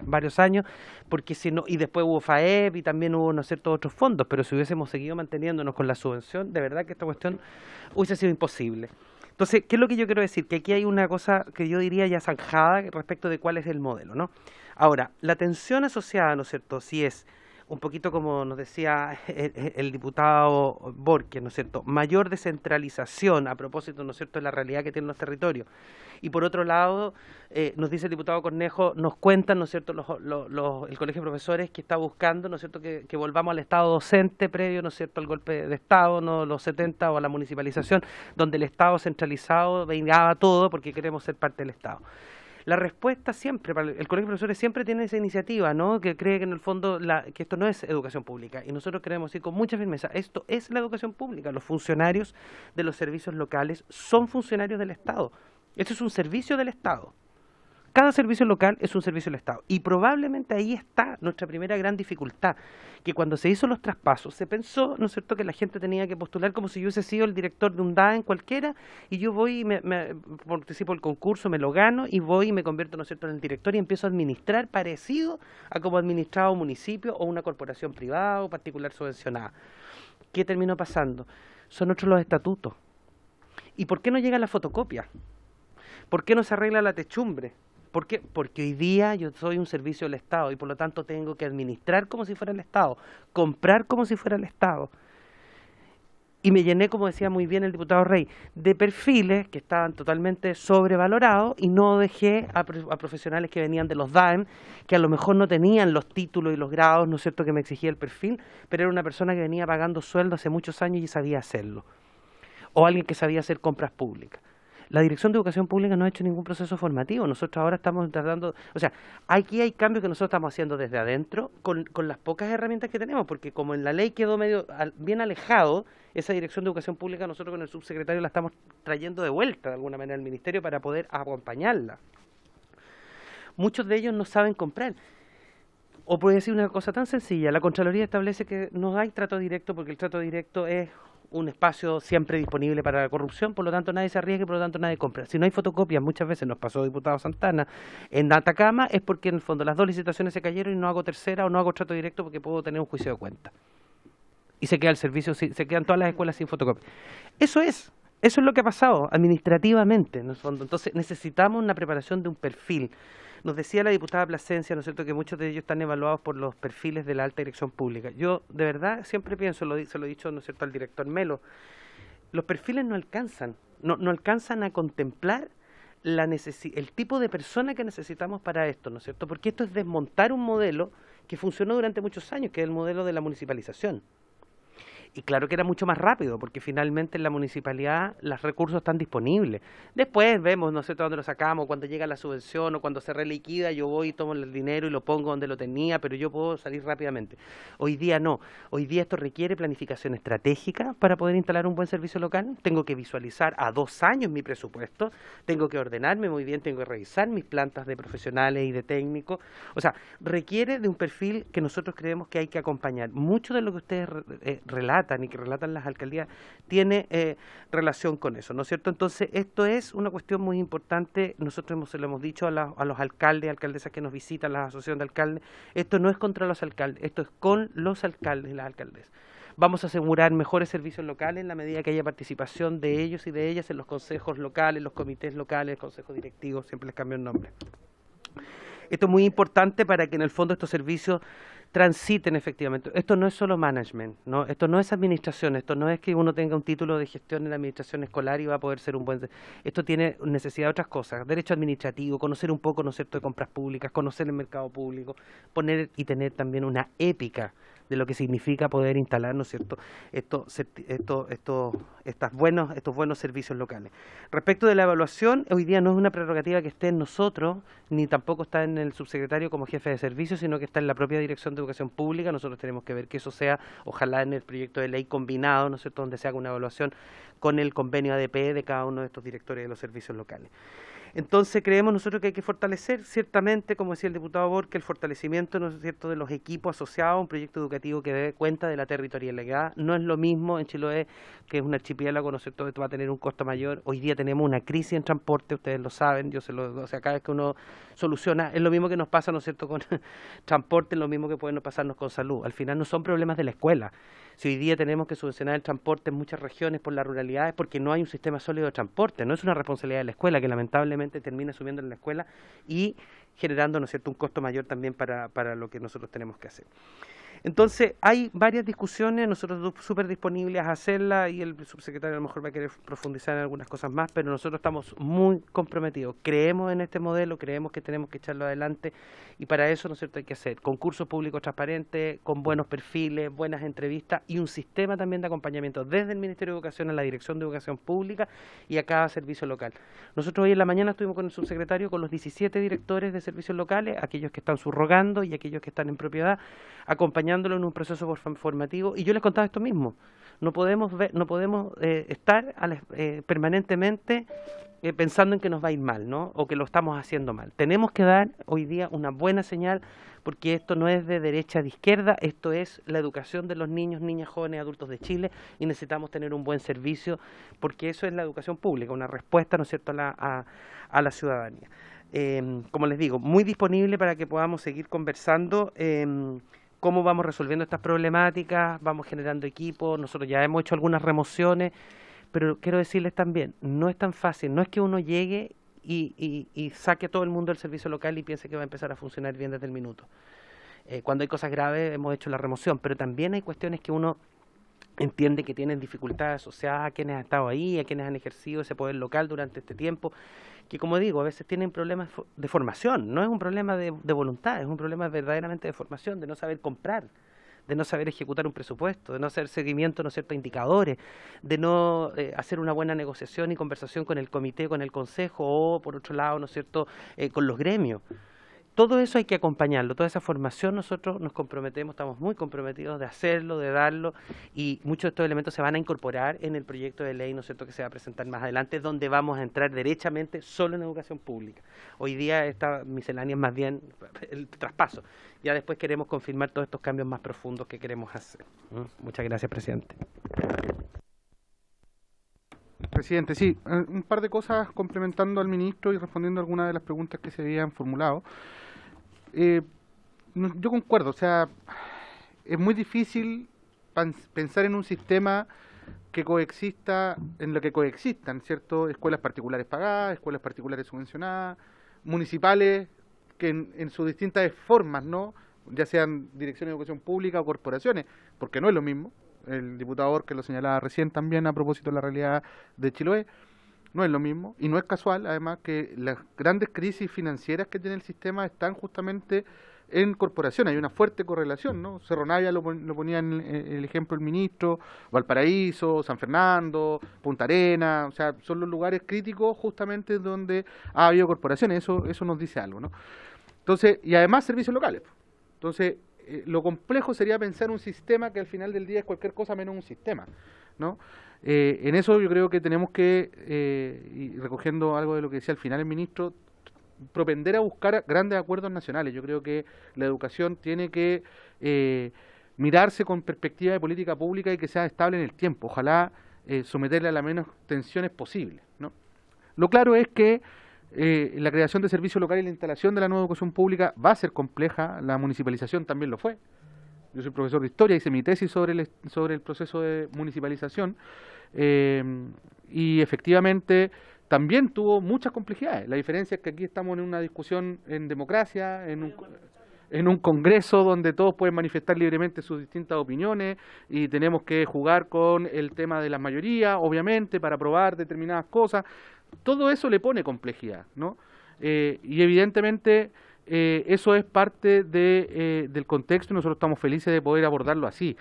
varios años, porque si no, y después hubo FAEP y también hubo, ¿no es cierto?, otros fondos, pero si hubiésemos seguido manteniéndonos con la subvención, de verdad que esta cuestión hubiese sido imposible. Entonces, ¿qué es lo que yo quiero decir? Que aquí hay una cosa que yo diría ya zanjada respecto de cuál es el modelo, ¿no? Ahora, la tensión asociada, ¿no es cierto?, si es un poquito como nos decía el diputado Borges, ¿no es cierto?, mayor descentralización a propósito, ¿no es cierto?, de la realidad que tienen los territorios. Y por otro lado, nos dice el diputado Cornejo, nos cuentan, ¿no es cierto?, el Colegio de Profesores que está buscando, ¿no es cierto?, que volvamos al Estado docente previo, ¿no es cierto?, al golpe de Estado, ¿no?, los 70, o a la municipalización, donde el Estado centralizado vengaba todo porque queremos ser parte del Estado. La respuesta siempre, el Colegio de Profesores siempre tiene esa iniciativa, ¿no?, que cree que en el fondo que esto no es educación pública, y nosotros queremos decir con mucha firmeza, esto es la educación pública. Los funcionarios de los servicios locales son funcionarios del Estado. Esto es un servicio del Estado. Cada servicio local es un servicio del Estado. Y probablemente ahí está nuestra primera gran dificultad, que cuando se hizo los traspasos se pensó, ¿no es cierto?, que la gente tenía que postular como si yo hubiese sido el director de un DAEN cualquiera, y yo voy y me participo del concurso, me lo gano, y voy y me convierto, ¿no es cierto?, en el director y empiezo a administrar parecido a como administraba un municipio o una corporación privada o particular subvencionada. ¿Qué terminó pasando? Son otros los estatutos. ¿Y por qué no llega la fotocopia? ¿Por qué no se arregla la techumbre? ¿Por qué? Porque hoy día yo soy un servicio del Estado y por lo tanto tengo que administrar como si fuera el Estado, comprar como si fuera el Estado. Y me llené, como decía muy bien el diputado Rey, de perfiles que estaban totalmente sobrevalorados, y no dejé a profesionales que venían de los DAEM, que a lo mejor no tenían los títulos y los grados, ¿no es cierto?, que me exigía el perfil, pero era una persona que venía pagando sueldo hace muchos años y sabía hacerlo. O alguien que sabía hacer compras públicas. La Dirección de Educación Pública no ha hecho ningún proceso formativo. Nosotros ahora estamos tratando, o sea, aquí hay cambios que nosotros estamos haciendo desde adentro con las pocas herramientas que tenemos, porque como en la ley quedó medio bien alejado, esa Dirección de Educación Pública nosotros con el subsecretario la estamos trayendo de vuelta de alguna manera al Ministerio para poder acompañarla. Muchos de ellos no saben comprar. O puede decir una cosa tan sencilla, la Contraloría establece que no hay trato directo porque el trato directo es un espacio siempre disponible para la corrupción, por lo tanto nadie se arriesga y por lo tanto nadie compra. Si no hay fotocopias, muchas veces nos pasó diputado Santana, en Atacama es porque en el fondo las 2 licitaciones se cayeron y no hago tercera o no hago trato directo porque puedo tener un juicio de cuenta. Y se queda el servicio, se quedan todas las escuelas sin fotocopias. Eso es lo que ha pasado administrativamente, en el fondo. Entonces necesitamos una preparación de un perfil. Nos decía la diputada Plasencia, ¿no es cierto?, que muchos de ellos están evaluados por los perfiles de la alta dirección pública. Yo, de verdad, siempre pienso, se lo he dicho, ¿no es cierto?, al director Melo, los perfiles no alcanzan, no alcanzan a contemplar el tipo de persona que necesitamos para esto, ¿no es cierto?, porque esto es desmontar un modelo que funcionó durante muchos años, que es el modelo de la municipalización. Y claro que era mucho más rápido, porque finalmente en la municipalidad los recursos están disponibles. Después vemos, no sé dónde lo sacamos, cuando llega la subvención o cuando se reliquida, yo voy y tomo el dinero y lo pongo donde lo tenía, pero yo puedo salir rápidamente. Hoy día no. Hoy día esto requiere planificación estratégica para poder instalar un buen servicio local. Tengo que visualizar a 2 años mi presupuesto, tengo que ordenarme muy bien, tengo que revisar mis plantas de profesionales y de técnicos. O sea, requiere de un perfil que nosotros creemos que hay que acompañar. Mucho de lo que ustedes relatan y que relatan las alcaldías tiene relación con eso, ¿no es cierto? Entonces, esto es una cuestión muy importante. Nosotros se lo hemos dicho a los alcaldes, alcaldesas que nos visitan, la asociación de alcaldes, esto no es contra los alcaldes, esto es con los alcaldes y las alcaldesas. Vamos a asegurar mejores servicios locales en la medida que haya participación de ellos y de ellas en los consejos locales, los comités locales, consejos directivos, siempre les cambio el nombre. Esto es muy importante para que en el fondo estos servicios transiten efectivamente. Esto no es solo management, ¿no? Esto no es administración, esto no es que uno tenga un título de gestión en la administración escolar y va a poder ser un buen... Esto tiene necesidad de otras cosas, derecho administrativo, conocer un poco, ¿no es cierto?, de compras públicas, conocer el mercado público, poner y tener también una épica de lo que significa poder instalar, ¿no es cierto?, estos buenos servicios locales. Respecto de la evaluación, hoy día no es una prerrogativa que esté en nosotros, ni tampoco está en el subsecretario como jefe de servicio, sino que está en la propia Dirección de Educación Pública. Nosotros tenemos que ver que eso sea, ojalá en el proyecto de ley combinado, ¿no es cierto?, donde se haga una evaluación con el convenio ADP de cada uno de estos directores de los servicios locales. Entonces creemos nosotros que hay que fortalecer, ciertamente, como decía el diputado Borque, el fortalecimiento, ¿no es cierto?, de los equipos asociados a un proyecto educativo que dé cuenta de la territorialidad. No es lo mismo en Chiloé, que es un archipiélago, ¿no es cierto?, que va a tener un costo mayor. Hoy día tenemos una crisis en transporte, ustedes lo saben, o sea, cada vez que uno soluciona, es lo mismo que nos pasa, ¿no es cierto?, con transporte, es lo mismo que puede pasarnos con salud. Al final no son problemas de la escuela. Si hoy día tenemos que subvencionar el transporte en muchas regiones por la ruralidad es porque no hay un sistema sólido de transporte, no es una responsabilidad de la escuela, que lamentablemente termina subiendo en la escuela y generando, ¿no es cierto?, un costo mayor también para lo que nosotros tenemos que hacer. Entonces, hay varias discusiones, nosotros súper disponibles a hacerlas y el subsecretario a lo mejor va a querer profundizar en algunas cosas más, pero nosotros estamos muy comprometidos, creemos en este modelo, creemos que tenemos que echarlo adelante y para eso, ¿no es cierto?, hay que hacer concursos públicos transparentes, con buenos perfiles, buenas entrevistas y un sistema también de acompañamiento desde el Ministerio de Educación a la Dirección de Educación Pública y a cada servicio local. Nosotros hoy en la mañana estuvimos con el subsecretario, con los 17 directores de servicios locales, aquellos que están subrogando y aquellos que están en propiedad, acompañándolo en un proceso formativo, y yo les contaba esto mismo, no podemos estar permanentemente pensando en que nos va a ir mal, ¿no?, o que lo estamos haciendo mal. Tenemos que dar hoy día una buena señal, porque esto no es de derecha, de izquierda, esto es la educación de los niños, niñas, jóvenes, adultos de Chile, y necesitamos tener un buen servicio, porque eso es la educación pública, una respuesta, ¿no es cierto?, a la ciudadanía. Como les digo, muy disponible para que podamos seguir conversando cómo vamos resolviendo estas problemáticas, vamos generando equipos, nosotros ya hemos hecho algunas remociones, pero quiero decirles también, no es tan fácil, no es que uno llegue y saque a todo el mundo del servicio local y piense que va a empezar a funcionar bien desde el minuto. Cuando hay cosas graves hemos hecho la remoción, pero también hay cuestiones que uno entiende que tienen dificultades asociadas a quienes han estado ahí, a quienes han ejercido ese poder local durante este tiempo, que como digo, a veces tienen problemas de formación, no es un problema de voluntad, es un problema verdaderamente de formación, de no saber comprar, de no saber ejecutar un presupuesto, de no hacer seguimiento, ¿no es cierto?, a indicadores, de no hacer una buena negociación y conversación con el comité, con el consejo o, por otro lado, ¿no es cierto?, con los gremios. Todo eso hay que acompañarlo, toda esa formación nosotros nos comprometemos, estamos muy comprometidos de hacerlo, de darlo, y muchos de estos elementos se van a incorporar en el proyecto de ley, ¿no es cierto?, que se va a presentar más adelante, donde vamos a entrar derechamente solo en educación pública. Hoy día esta miscelánea es más bien el traspaso. Ya después queremos confirmar todos estos cambios más profundos que queremos hacer. Muchas gracias, presidente. Presidente, sí, un par de cosas complementando al ministro y respondiendo a algunas de las preguntas que se habían formulado. Yo concuerdo, o sea, es muy difícil pensar en un sistema que coexista, en lo que coexistan, ¿cierto? Escuelas particulares pagadas, escuelas particulares subvencionadas, municipales, que en sus distintas formas, ¿no?, ya sean direcciones de educación pública o corporaciones, porque no es lo mismo. El diputado que lo señalaba recién también a propósito de la realidad de Chiloé, no es lo mismo, y no es casual, además, que las grandes crisis financieras que tiene el sistema están justamente en corporaciones. Hay una fuerte correlación, ¿no? Cerro Navia lo ponía en el ejemplo el ministro, Valparaíso, San Fernando, Punta Arenas, o sea, son los lugares críticos justamente donde ha habido corporaciones, eso nos dice algo, ¿no? Entonces, y además servicios locales. Entonces, lo complejo sería pensar un sistema que al final del día es cualquier cosa menos un sistema, ¿no? En eso yo creo que tenemos que, y recogiendo algo de lo que decía al final el ministro, propender a buscar grandes acuerdos nacionales. Yo creo que la educación tiene que mirarse con perspectiva de política pública y que sea estable en el tiempo. Ojalá someterle a las menos tensiones posibles, ¿no? Lo claro es que la creación de servicios locales y la instalación de la nueva educación pública va a ser compleja. La municipalización también lo fue. Yo soy profesor de historia, hice mi tesis sobre el proceso de municipalización y efectivamente también tuvo muchas complejidades. La diferencia es que aquí estamos en una discusión en democracia, en un congreso donde todos pueden manifestar libremente sus distintas opiniones y tenemos que jugar con el tema de la mayoría, obviamente, para aprobar determinadas cosas. Todo eso le pone complejidad, ¿no? Y evidentemente eso es parte del contexto y nosotros estamos felices de poder abordarlo así.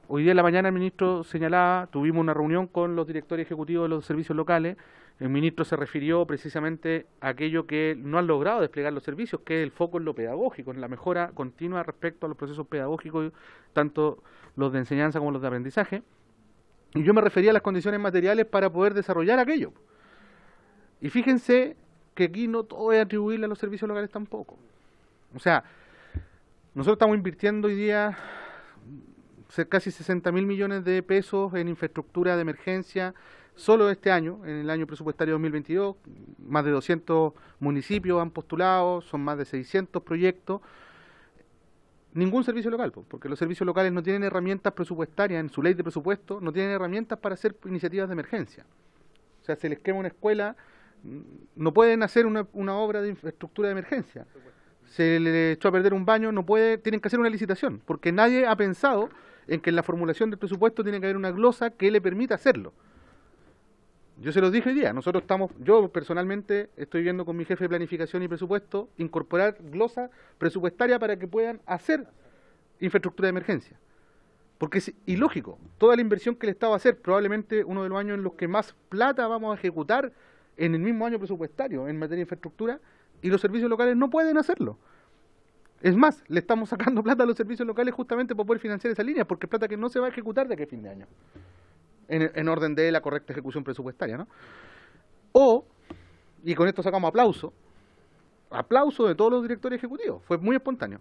Hoy día en la mañana el ministro señalaba, tuvimos una reunión con los directores ejecutivos de los servicios locales. El ministro se refirió precisamente a aquello que no han logrado desplegar los servicios, que es el foco en lo pedagógico, en la mejora continua respecto a los procesos pedagógicos, tanto los de enseñanza como los de aprendizaje. Y yo me refería a las condiciones materiales para poder desarrollar aquello. Y fíjense que aquí no todo es atribuirle a los servicios locales tampoco. O sea, nosotros estamos invirtiendo hoy día casi 60.000 millones de pesos en infraestructura de emergencia solo este año, en el año presupuestario 2022. Más de 200 municipios han postulado, son más de 600 proyectos. Ningún servicio local, porque los servicios locales no tienen herramientas presupuestarias en su ley de presupuesto, no tienen herramientas para hacer iniciativas de emergencia. O sea, se les quema una escuela, no pueden hacer una obra de infraestructura de emergencia. Se le echó a perder un baño, tienen que hacer una licitación, porque nadie ha pensado en que en la formulación del presupuesto tiene que haber una glosa que le permita hacerlo. Yo se los dije hoy día, yo personalmente estoy viendo con mi jefe de planificación y presupuesto incorporar glosa presupuestaria para que puedan hacer infraestructura de emergencia. Porque es ilógico, toda la inversión que el Estado va a hacer, probablemente uno de los años en los que más plata vamos a ejecutar en el mismo año presupuestario en materia de infraestructura, y los servicios locales no pueden hacerlo. Es más, le estamos sacando plata a los servicios locales justamente para poder financiar esa línea, porque es plata que no se va a ejecutar de aquí a fin de año, en orden de la correcta ejecución presupuestaria, ¿no? Y con esto sacamos aplauso de todos los directores ejecutivos, fue muy espontáneo,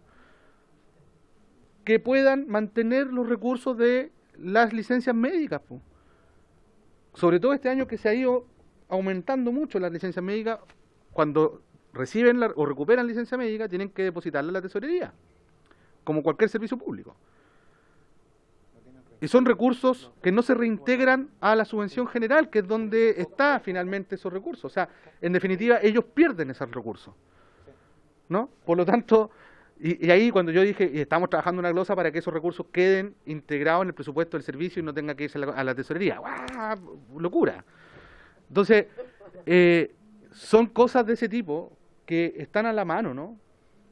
que puedan mantener los recursos de las licencias médicas, po. Sobre todo este año que se ha ido aumentando mucho las licencias médicas. Cuando reciben o recuperan licencia médica, tienen que depositarla en la tesorería, como cualquier servicio público. Y son recursos que no se reintegran a la subvención general, que es donde está finalmente esos recursos. O sea, en definitiva, ellos pierden esos recursos, ¿no? Por lo tanto, y ahí cuando yo dije, y estamos trabajando una glosa para que esos recursos queden integrados en el presupuesto del servicio y no tenga que irse a la tesorería. ¡Guau! ¡Locura! Entonces, son cosas de ese tipo que están a la mano, ¿no?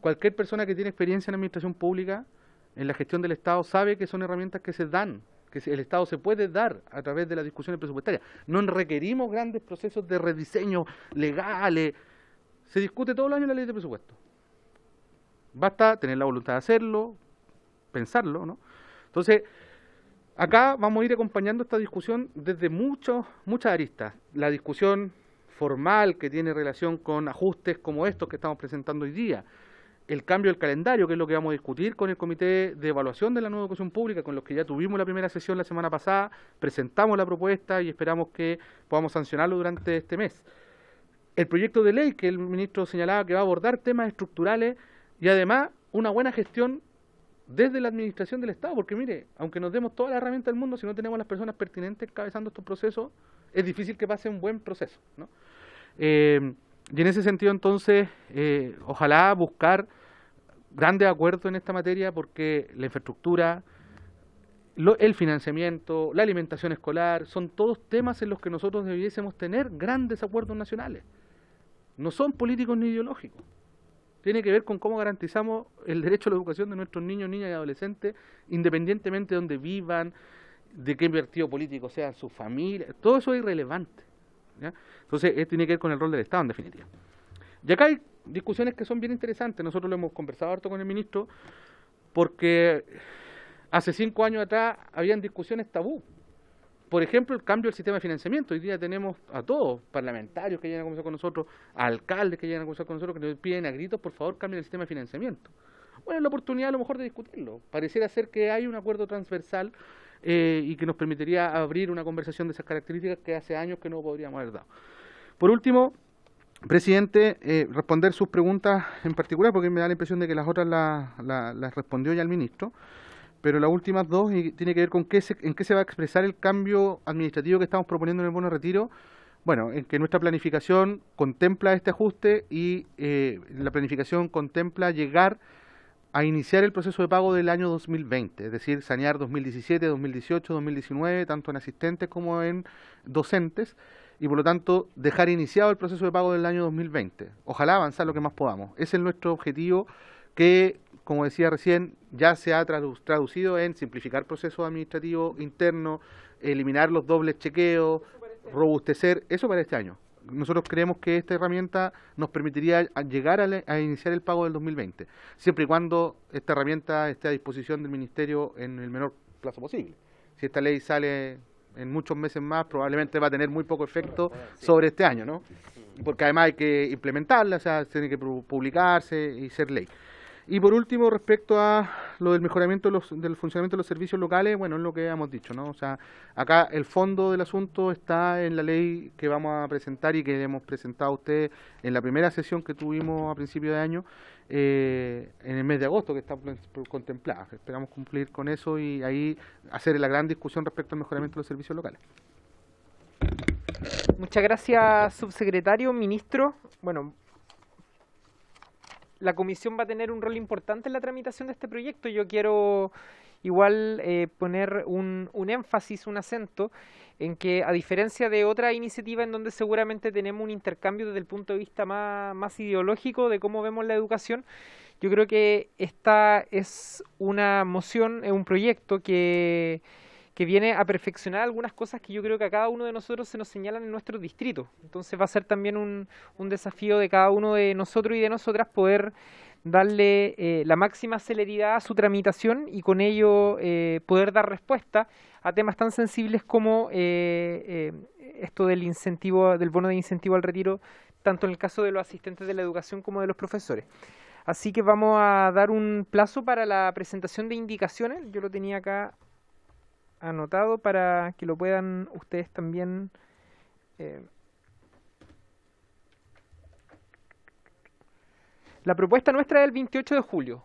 Cualquier persona que tiene experiencia en administración pública en la gestión del Estado sabe que son herramientas que se dan, el Estado se puede dar a través de las discusiones presupuestarias. No requerimos grandes procesos de rediseño legales. Se discute todos los años la ley de presupuesto. Basta tener la voluntad de hacerlo, pensarlo, ¿no? Entonces, acá vamos a ir acompañando esta discusión desde muchas aristas. La discusión formal que tiene relación con ajustes como estos que estamos presentando hoy día. El cambio del calendario, que es lo que vamos a discutir con el Comité de Evaluación de la Nueva Educación Pública, con los que ya tuvimos la primera sesión la semana pasada, presentamos la propuesta y esperamos que podamos sancionarlo durante este mes. El proyecto de ley que el ministro señalaba que va a abordar temas estructurales y además una buena gestión desde la administración del Estado, porque mire, aunque nos demos todas las herramientas del mundo, si no tenemos las personas pertinentes encabezando estos procesos, es difícil que pase un buen proceso, ¿no? Y en ese sentido, entonces, ojalá buscar grandes acuerdos en esta materia, porque la infraestructura, el financiamiento, la alimentación escolar, son todos temas en los que nosotros debiésemos tener grandes acuerdos nacionales. No son políticos ni ideológicos. Tiene que ver con cómo garantizamos el derecho a la educación de nuestros niños, niñas y adolescentes, independientemente de dónde vivan, de qué partido político sean sus familias. Todo eso es irrelevante, ¿ya? Entonces, tiene que ver con el rol del Estado, en definitiva. Y acá hay discusiones que son bien interesantes. Nosotros lo hemos conversado harto con el ministro, porque hace 5 años atrás habían discusiones tabú. Por ejemplo, el cambio del sistema de financiamiento. Hoy día tenemos a todos, parlamentarios que llegan a conversar con nosotros, a alcaldes que llegan a conversar con nosotros, que nos piden a gritos, por favor, cambien el sistema de financiamiento. Bueno, es la oportunidad a lo mejor de discutirlo. Pareciera ser que hay un acuerdo transversal y que nos permitiría abrir una conversación de esas características que hace años que no podríamos haber dado. Por último, presidente, responder sus preguntas en particular, porque me da la impresión de que las otras las respondió ya el ministro, pero las últimas dos tiene que ver con en qué se va a expresar el cambio administrativo que estamos proponiendo en el bono de retiro. Bueno, en que nuestra planificación contempla este ajuste y la planificación contempla llegar a iniciar el proceso de pago del año 2020, es decir, sanear 2017, 2018, 2019, tanto en asistentes como en docentes, y por lo tanto dejar iniciado el proceso de pago del año 2020. Ojalá avanzar lo que más podamos. Ese es nuestro objetivo, que, como decía recién, ya se ha traducido en simplificar procesos administrativos internos, eliminar los dobles chequeos, robustecer, eso para este año. Nosotros creemos que esta herramienta nos permitiría llegar a iniciar el pago del 2020, siempre y cuando esta herramienta esté a disposición del Ministerio en el menor plazo posible. Si esta ley sale en muchos meses más, probablemente va a tener muy poco efecto sobre este año, ¿no? Porque además hay que implementarla, o sea, tiene que publicarse y ser ley. Y por último, respecto a lo del mejoramiento del funcionamiento de los servicios locales, bueno, es lo que hemos dicho, ¿no? O sea, acá el fondo del asunto está en la ley que vamos a presentar y que hemos presentado a ustedes en la primera sesión que tuvimos a principio de año, en el mes de agosto, que está contemplada. Esperamos cumplir con eso y ahí hacer la gran discusión respecto al mejoramiento de los servicios locales. Muchas gracias, subsecretario, ministro. Bueno, la comisión va a tener un rol importante en la tramitación de este proyecto. Yo quiero igual poner un énfasis, un acento, en que a diferencia de otra iniciativa en donde seguramente tenemos un intercambio desde el punto de vista más ideológico de cómo vemos la educación, yo creo que esta es una moción, es un proyecto que viene a perfeccionar algunas cosas que yo creo que a cada uno de nosotros se nos señalan en nuestro distrito. Entonces va a ser también un desafío de cada uno de nosotros y de nosotras poder darle la máxima celeridad a su tramitación y con ello poder dar respuesta a temas tan sensibles como esto del incentivo, del bono de incentivo al retiro, tanto en el caso de los asistentes de la educación como de los profesores. Así que vamos a dar un plazo para la presentación de indicaciones. Yo lo tenía acá anotado para que lo puedan ustedes también La propuesta nuestra es el 28 de julio,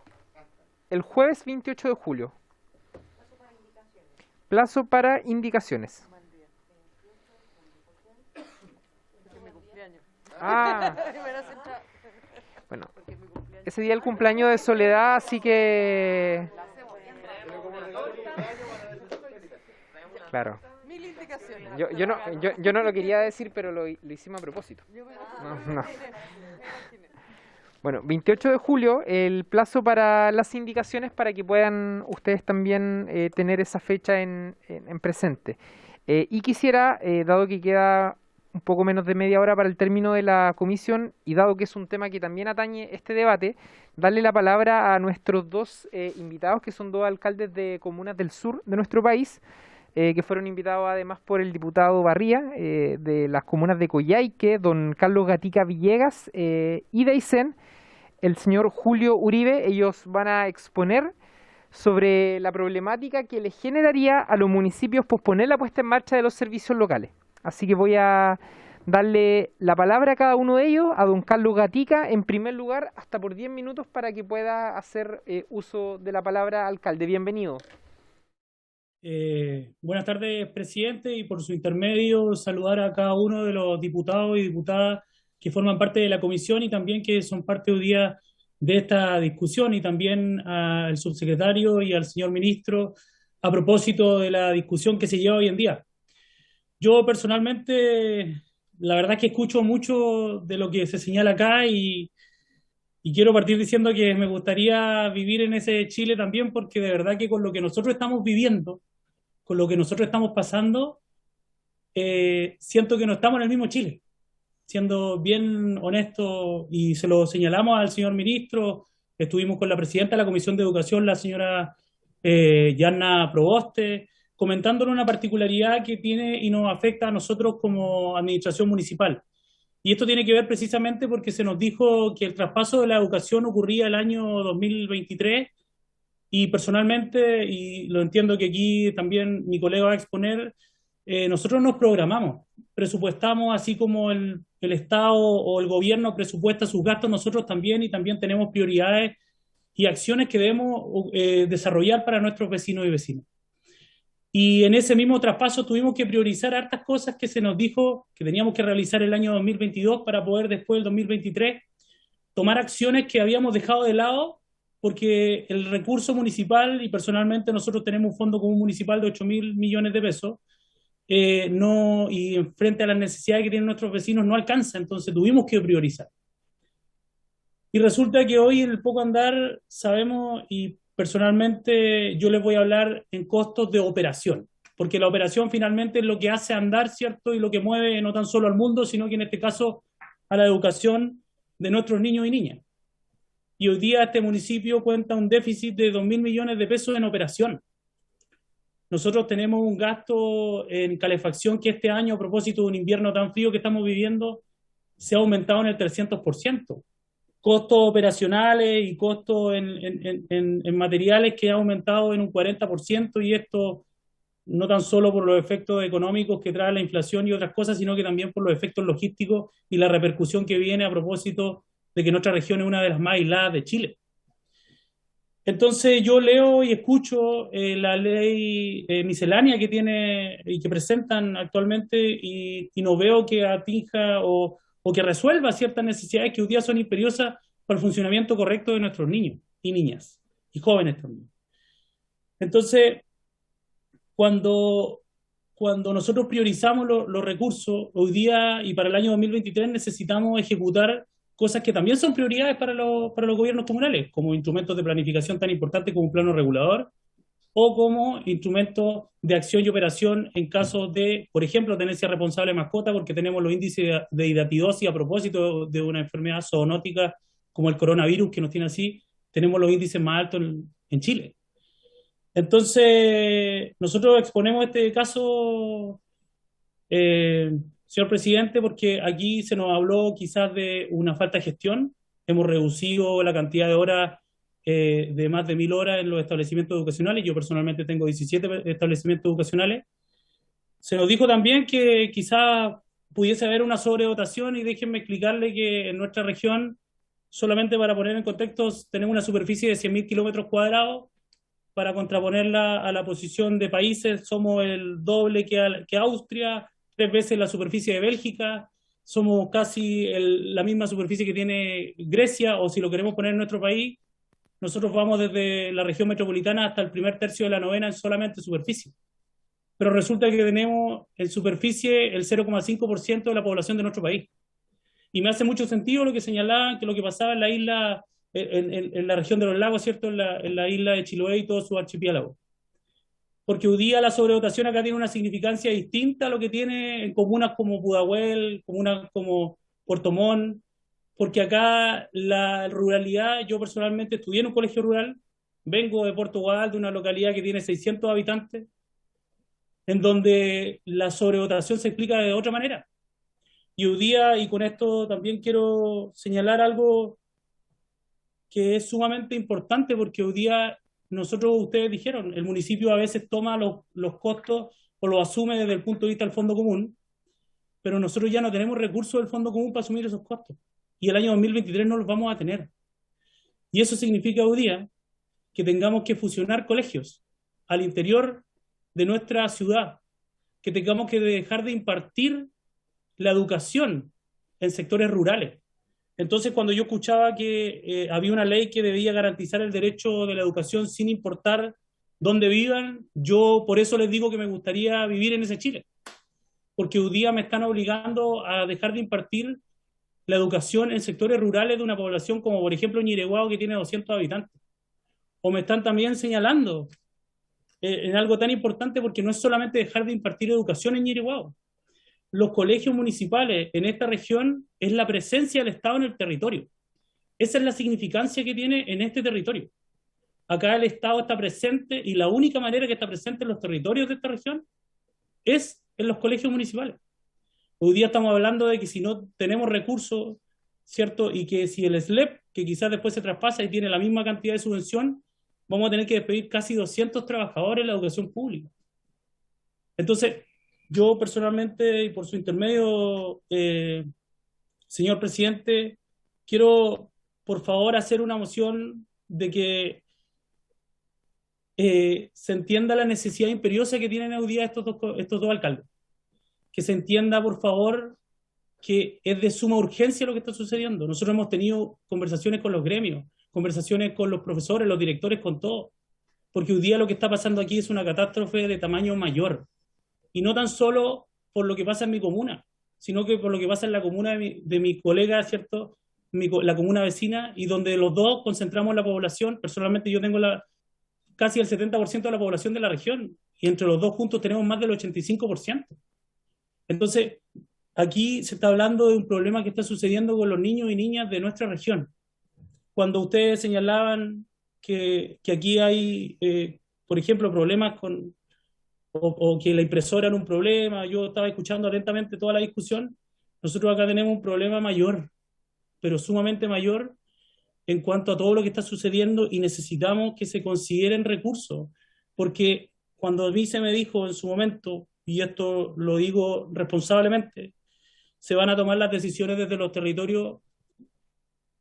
el jueves 28 de julio. Plazo para indicaciones. Ah, bueno, ese día es el cumpleaños de Soledad, así que... Claro. Yo no lo quería decir, pero lo hicimos a propósito. No. Bueno, 28 de julio, el plazo para las indicaciones para que puedan ustedes también tener esa fecha en presente. Y quisiera, dado que queda un poco menos de media hora para el término de la comisión y dado que es un tema que también atañe este debate, darle la palabra a nuestros dos invitados, que son dos alcaldes de comunas del sur de nuestro país, que fueron invitados además por el diputado Barría, de las comunas de Coyhaique, don Carlos Gatica Villegas, y de Aysén, el señor Julio Uribe. Ellos van a exponer sobre la problemática que les generaría a los municipios posponer la puesta en marcha de los servicios locales. Así que voy a darle la palabra a cada uno de ellos, a don Carlos Gatica, en primer lugar, hasta por 10 minutos para que pueda hacer uso de la palabra. Alcalde, bienvenido. Buenas tardes, presidente, y por su intermedio saludar a cada uno de los diputados y diputadas que forman parte de la comisión y también que son parte hoy día de esta discusión, y también al subsecretario y al señor ministro a propósito de la discusión que se lleva hoy en día. Yo personalmente, la verdad es que escucho mucho de lo que se señala acá y quiero partir diciendo que me gustaría vivir en ese Chile también, porque de verdad que con lo que nosotros estamos viviendo, con lo que nosotros estamos pasando, siento que no estamos en el mismo Chile. Siendo bien honesto, y se lo señalamos al señor ministro, estuvimos con la presidenta de la Comisión de Educación, la señora Yanna Proboste, comentándole una particularidad que tiene y nos afecta a nosotros como administración municipal. Y esto tiene que ver precisamente porque se nos dijo que el traspaso de la educación ocurría el año 2023, y personalmente, y lo entiendo que aquí también mi colega va a exponer, nosotros nos programamos, presupuestamos así como el Estado o el gobierno presupuesta sus gastos, nosotros también, y también tenemos prioridades y acciones que debemos desarrollar para nuestros vecinos y vecinas. Y en ese mismo traspaso tuvimos que priorizar hartas cosas que se nos dijo que teníamos que realizar el año 2022 para poder después del 2023 tomar acciones que habíamos dejado de lado, porque el recurso municipal, y personalmente nosotros tenemos un fondo común municipal de 8.000 millones de pesos, no, y frente a las necesidades que tienen nuestros vecinos no alcanza, entonces tuvimos que priorizar. Y resulta que hoy en el poco andar sabemos, y personalmente yo les voy a hablar en costos de operación, porque la operación finalmente es lo que hace andar, ¿cierto? Y lo que mueve no tan solo al mundo, sino que en este caso a la educación de nuestros niños y niñas. Y hoy día este municipio cuenta un déficit de 2.000 millones de pesos en operación. Nosotros tenemos un gasto en calefacción que este año, a propósito de un invierno tan frío que estamos viviendo, se ha aumentado en el 300%. Costos operacionales y costos en materiales que ha aumentado en un 40%, y esto no tan solo por los efectos económicos que trae la inflación y otras cosas, sino que también por los efectos logísticos y la repercusión que viene a propósito de que nuestra región es una de las más aisladas de Chile. Entonces yo leo y escucho la ley miscelánea que tiene y que presentan actualmente, y no veo que atinja o que resuelva ciertas necesidades que hoy día son imperiosas para el funcionamiento correcto de nuestros niños y niñas y jóvenes también. Entonces, cuando nosotros priorizamos los recursos hoy día y para el año 2023 necesitamos ejecutar cosas que también son prioridades para los gobiernos comunales, como instrumentos de planificación tan importantes como un plano regulador, o como instrumentos de acción y operación en casos de, por ejemplo, tenencia responsable de mascota, porque tenemos los índices de hidatidosis a propósito de una enfermedad zoonótica como el coronavirus, que nos tiene así, tenemos los índices más altos en Chile. Entonces, nosotros exponemos este caso, señor presidente, porque aquí se nos habló quizás de una falta de gestión. Hemos reducido la cantidad de horas de más de 1.000 horas en los establecimientos educacionales. Yo personalmente tengo 17 establecimientos educacionales. Se nos dijo también que quizás pudiese haber una sobredotación, y déjenme explicarle que en nuestra región, solamente para poner en contexto, tenemos una superficie de 100.000 kilómetros cuadrados. Para contraponerla a la posición de países, somos el doble que Austria, 3 veces la superficie de Bélgica, somos casi la misma superficie que tiene Grecia, o si lo queremos poner en nuestro país, nosotros vamos desde la región metropolitana hasta el primer tercio de la novena en solamente superficie. Pero resulta que tenemos en superficie el 0,5% de la población de nuestro país. Y me hace mucho sentido lo que señalaban, que lo que pasaba en la isla, en la región de los lagos, ¿cierto? En la isla de Chiloé y todo su archipiélago. Porque hoy día la sobredotación acá tiene una significancia distinta a lo que tiene en comunas como Pudahuel, comunas como Puerto Montt, porque acá la ruralidad, yo personalmente estudié en un colegio rural, vengo de Puerto Guadal, de una localidad que tiene 600 habitantes, en donde la sobredotación se explica de otra manera. Y hoy día, y con esto también quiero señalar algo que es sumamente importante, porque hoy día nosotros, ustedes dijeron, el municipio a veces toma los costos o los asume desde el punto de vista del fondo común, pero nosotros ya no tenemos recursos del fondo común para asumir esos costos. Y el año 2023 no los vamos a tener. Y eso significa hoy día que tengamos que fusionar colegios al interior de nuestra ciudad, que tengamos que dejar de impartir la educación en sectores rurales. Entonces, cuando yo escuchaba que había una ley que debía garantizar el derecho de la educación sin importar dónde vivan, yo por eso les digo que me gustaría vivir en ese Chile, porque hoy día me están obligando a dejar de impartir la educación en sectores rurales de una población como, por ejemplo, Ñireguao, que tiene 200 habitantes. O me están también señalando en algo tan importante, porque no es solamente dejar de impartir educación en Ñireguao. Los colegios municipales en esta región es la presencia del Estado en el territorio. Esa es la significancia que tiene en este territorio. Acá el Estado está presente y la única manera que está presente en los territorios de esta región es en los colegios municipales. Hoy día estamos hablando de que si no tenemos recursos, ¿cierto? Y que si el SLEP, que quizás después se traspasa y tiene la misma cantidad de subvención, vamos a tener que despedir casi 200 trabajadores en la educación pública. Entonces, yo personalmente, y por su intermedio, señor presidente, quiero, por favor, hacer una moción de que se entienda la necesidad imperiosa que tienen hoy día estos dos alcaldes. Que se entienda, por favor, que es de suma urgencia lo que está sucediendo. Nosotros hemos tenido conversaciones con los gremios, conversaciones con los profesores, los directores, con todos, porque hoy día lo que está pasando aquí es una catástrofe de tamaño mayor. Y no tan solo por lo que pasa en mi comuna, sino que por lo que pasa en la comuna de mi colega, ¿cierto? La comuna vecina, y donde los dos concentramos la población. Personalmente yo tengo casi el 70% de la población de la región, y entre los dos juntos tenemos más del 85%. Entonces, aquí se está hablando de un problema que está sucediendo con los niños y niñas de nuestra región. Cuando ustedes señalaban que aquí hay, por ejemplo, problemas o que la impresora era un problema, yo estaba escuchando atentamente toda la discusión. Nosotros acá tenemos un problema mayor, pero sumamente mayor en cuanto a todo lo que está sucediendo, y necesitamos que se consideren recursos, porque cuando a mí se me dijo en su momento, y esto lo digo responsablemente, se van a tomar las decisiones desde los territorios,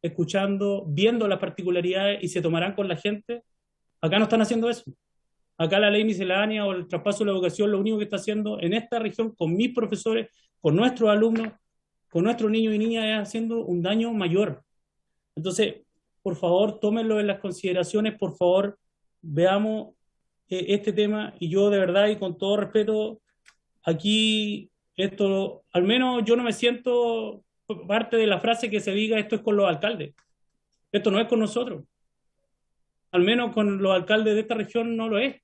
escuchando, viendo las particularidades, y se tomarán con la gente. Acá no están haciendo eso. Acá la ley miscelánea o el traspaso de la educación lo único que está haciendo en esta región, con mis profesores, con nuestros alumnos, con nuestros niños y niñas, es haciendo un daño mayor. Entonces, por favor, tómenlo en las consideraciones, por favor, veamos este tema. Y yo de verdad y con todo respeto, aquí esto, al menos yo no me siento parte de la frase que se diga esto es con los alcaldes. Esto no es con nosotros. Al menos con los alcaldes de esta región no lo es.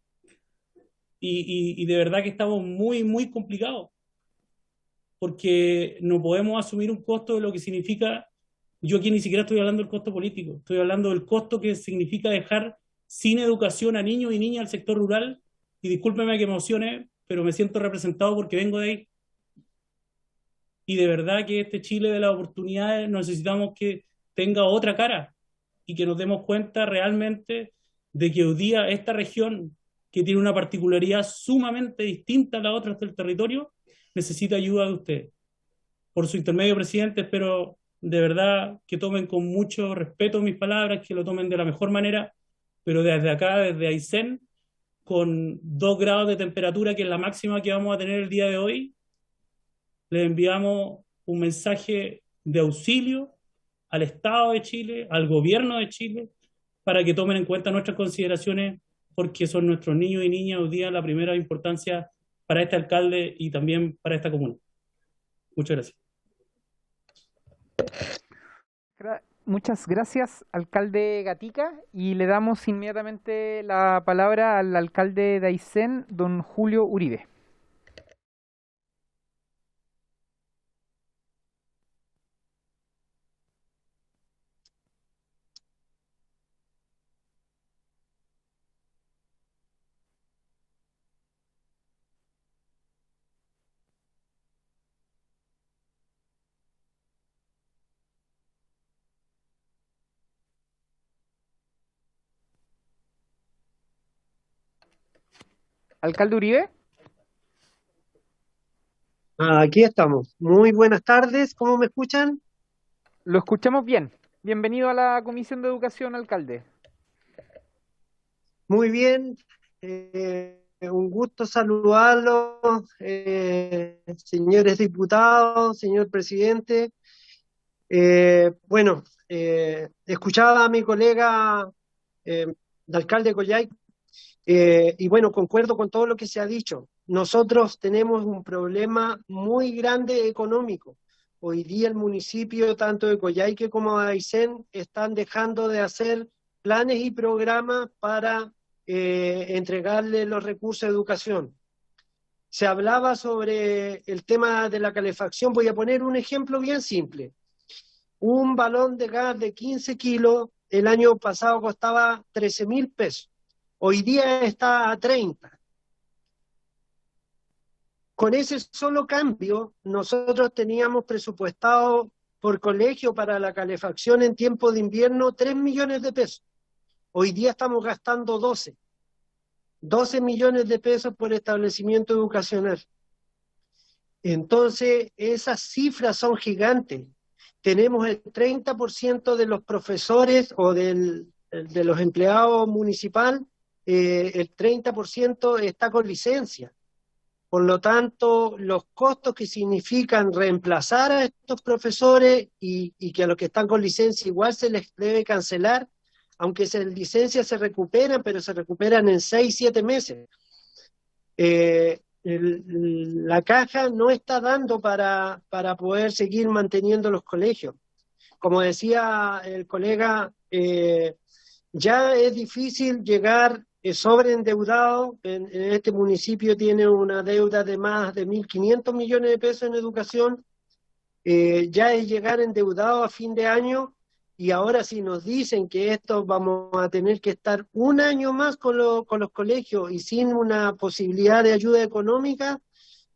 Y de verdad que estamos muy, muy complicados, porque no podemos asumir un costo de lo que significa. Yo aquí ni siquiera estoy hablando del costo político, estoy hablando del costo que significa dejar sin educación a niños y niñas del sector rural. Y discúlpeme que me emocione, pero me siento representado porque vengo de ahí. Y de verdad que este Chile de las oportunidades necesitamos que tenga otra cara, y que nos demos cuenta realmente de que hoy día esta región, que tiene una particularidad sumamente distinta a las otras del territorio, necesita ayuda de ustedes. Por su intermedio, presidente, espero de verdad que tomen con mucho respeto mis palabras, que lo tomen de la mejor manera, pero desde acá, desde Aysén, con 2 grados de temperatura, que es la máxima que vamos a tener el día de hoy, les enviamos un mensaje de auxilio al Estado de Chile, al gobierno de Chile, para que tomen en cuenta nuestras consideraciones, porque son nuestros niños y niñas hoy día la primera importancia para este alcalde y también para esta comuna. Muchas gracias. Muchas gracias, alcalde Gatica, y le damos inmediatamente la palabra al alcalde de Aysén, don Julio Uribe. Alcalde Uribe. Aquí estamos. Muy buenas tardes. ¿Cómo me escuchan? Lo escuchamos bien. Bienvenido a la Comisión de Educación, alcalde. Muy bien. Un gusto saludarlos, señores diputados, señor presidente. Escuchaba a mi colega, el alcalde Coyhaique, y bueno, concuerdo con todo lo que se ha dicho. Nosotros tenemos un problema muy grande económico. Hoy día el municipio, tanto de Coyhaique como de Aysén, están dejando de hacer planes y programas para entregarle los recursos de educación. Se hablaba sobre el tema de la calefacción. Voy a poner un ejemplo bien simple. Un balón de gas de 15 kilos el año pasado costaba 13.000 pesos. Hoy día está a 30. Con ese solo cambio, nosotros teníamos presupuestado por colegio para la calefacción en tiempo de invierno 3 millones de pesos. Hoy día estamos gastando 12 millones de pesos por establecimiento educacional. Entonces, esas cifras son gigantes. Tenemos el 30% de los profesores o de los empleados municipales, el 30% está con licencia. Por lo tanto, los costos que significan reemplazar a estos profesores y que a los que están con licencia igual se les debe cancelar, aunque en licencia se recuperan, pero se recuperan en 6-7 meses. La caja no está dando para poder seguir manteniendo los colegios. Como decía el colega, ya es difícil llegar sobreendeudado. En este municipio tiene una deuda de más de 1.500 millones de pesos en educación. Ya es llegar endeudado a fin de año, y ahora si nos dicen que esto vamos a tener que estar un año más con los colegios y sin una posibilidad de ayuda económica,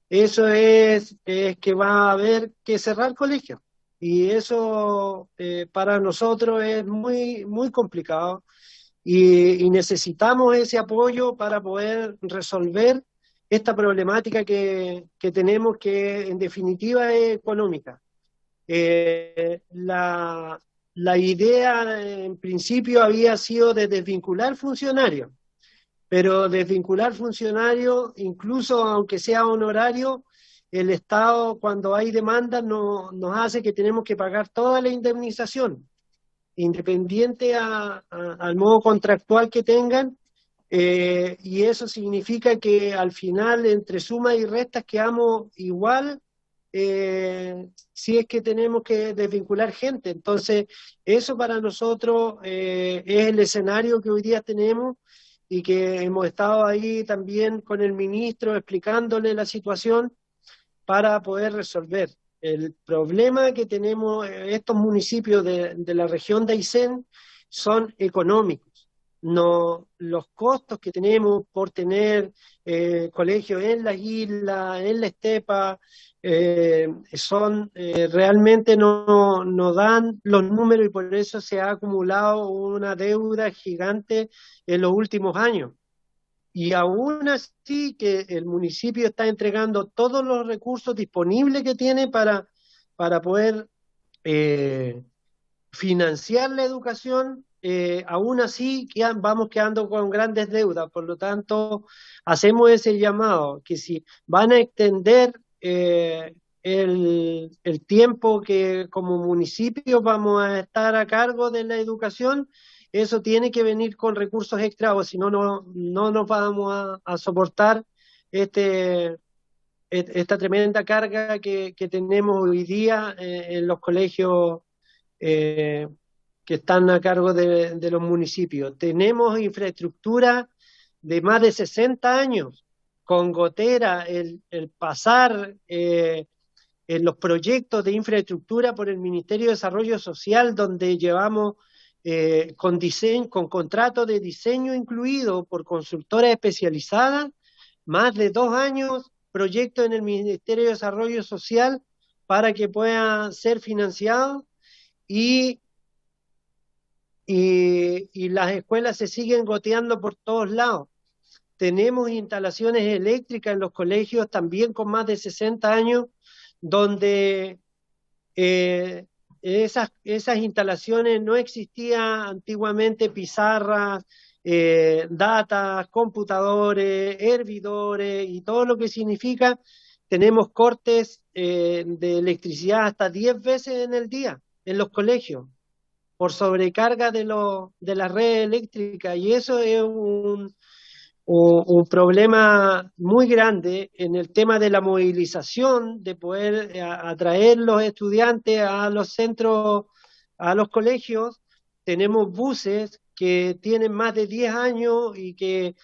eso es que va a haber que cerrar colegios. Y eso para nosotros es muy, muy complicado. Y necesitamos ese apoyo para poder resolver esta problemática que tenemos, que en definitiva es económica. La idea en principio había sido de desvincular funcionarios, pero desvincular funcionarios, incluso aunque sea honorario, el Estado cuando hay demanda nos hace que tenemos que pagar toda la indemnización, independiente al modo contractual que tengan, y eso significa que al final entre sumas y restas quedamos igual si es que tenemos que desvincular gente. Entonces eso para nosotros es el escenario que hoy día tenemos, y que hemos estado ahí también con el ministro explicándole la situación para poder resolver. El problema que tenemos estos municipios de la región de Aysén son económicos. No, los costos que tenemos por tener colegios en las islas, en la estepa, realmente no dan los números, y por eso se ha acumulado una deuda gigante en los últimos años. Y aún así que el municipio está entregando todos los recursos disponibles que tiene para poder financiar la educación, aún así vamos quedando con grandes deudas. Por lo tanto, hacemos ese llamado, que si van a extender el tiempo que como municipio vamos a estar a cargo de la educación, eso tiene que venir con recursos extra, o si no nos vamos a soportar este esta tremenda carga que tenemos hoy día en los colegios que están a cargo de los municipios. Tenemos infraestructura de más de 60 años, con gotera, el pasar en los proyectos de infraestructura por el Ministerio de Desarrollo Social, donde llevamos con contrato de diseño incluido por consultoras especializadas, más de 2 años, proyectos en el Ministerio de Desarrollo Social para que pueda ser financiado y las escuelas se siguen goteando por todos lados. Tenemos instalaciones eléctricas en los colegios también con más de 60 años, donde esas instalaciones no existían antiguamente, pizarras, datas, computadores, hervidores y todo lo que significa. Tenemos cortes de electricidad hasta 10 veces en el día en los colegios por sobrecarga de la red eléctrica, y eso es un problema muy grande en el tema de la movilización, de poder atraer los estudiantes a los centros, a los colegios. Tenemos buses que tienen más de 10 años y que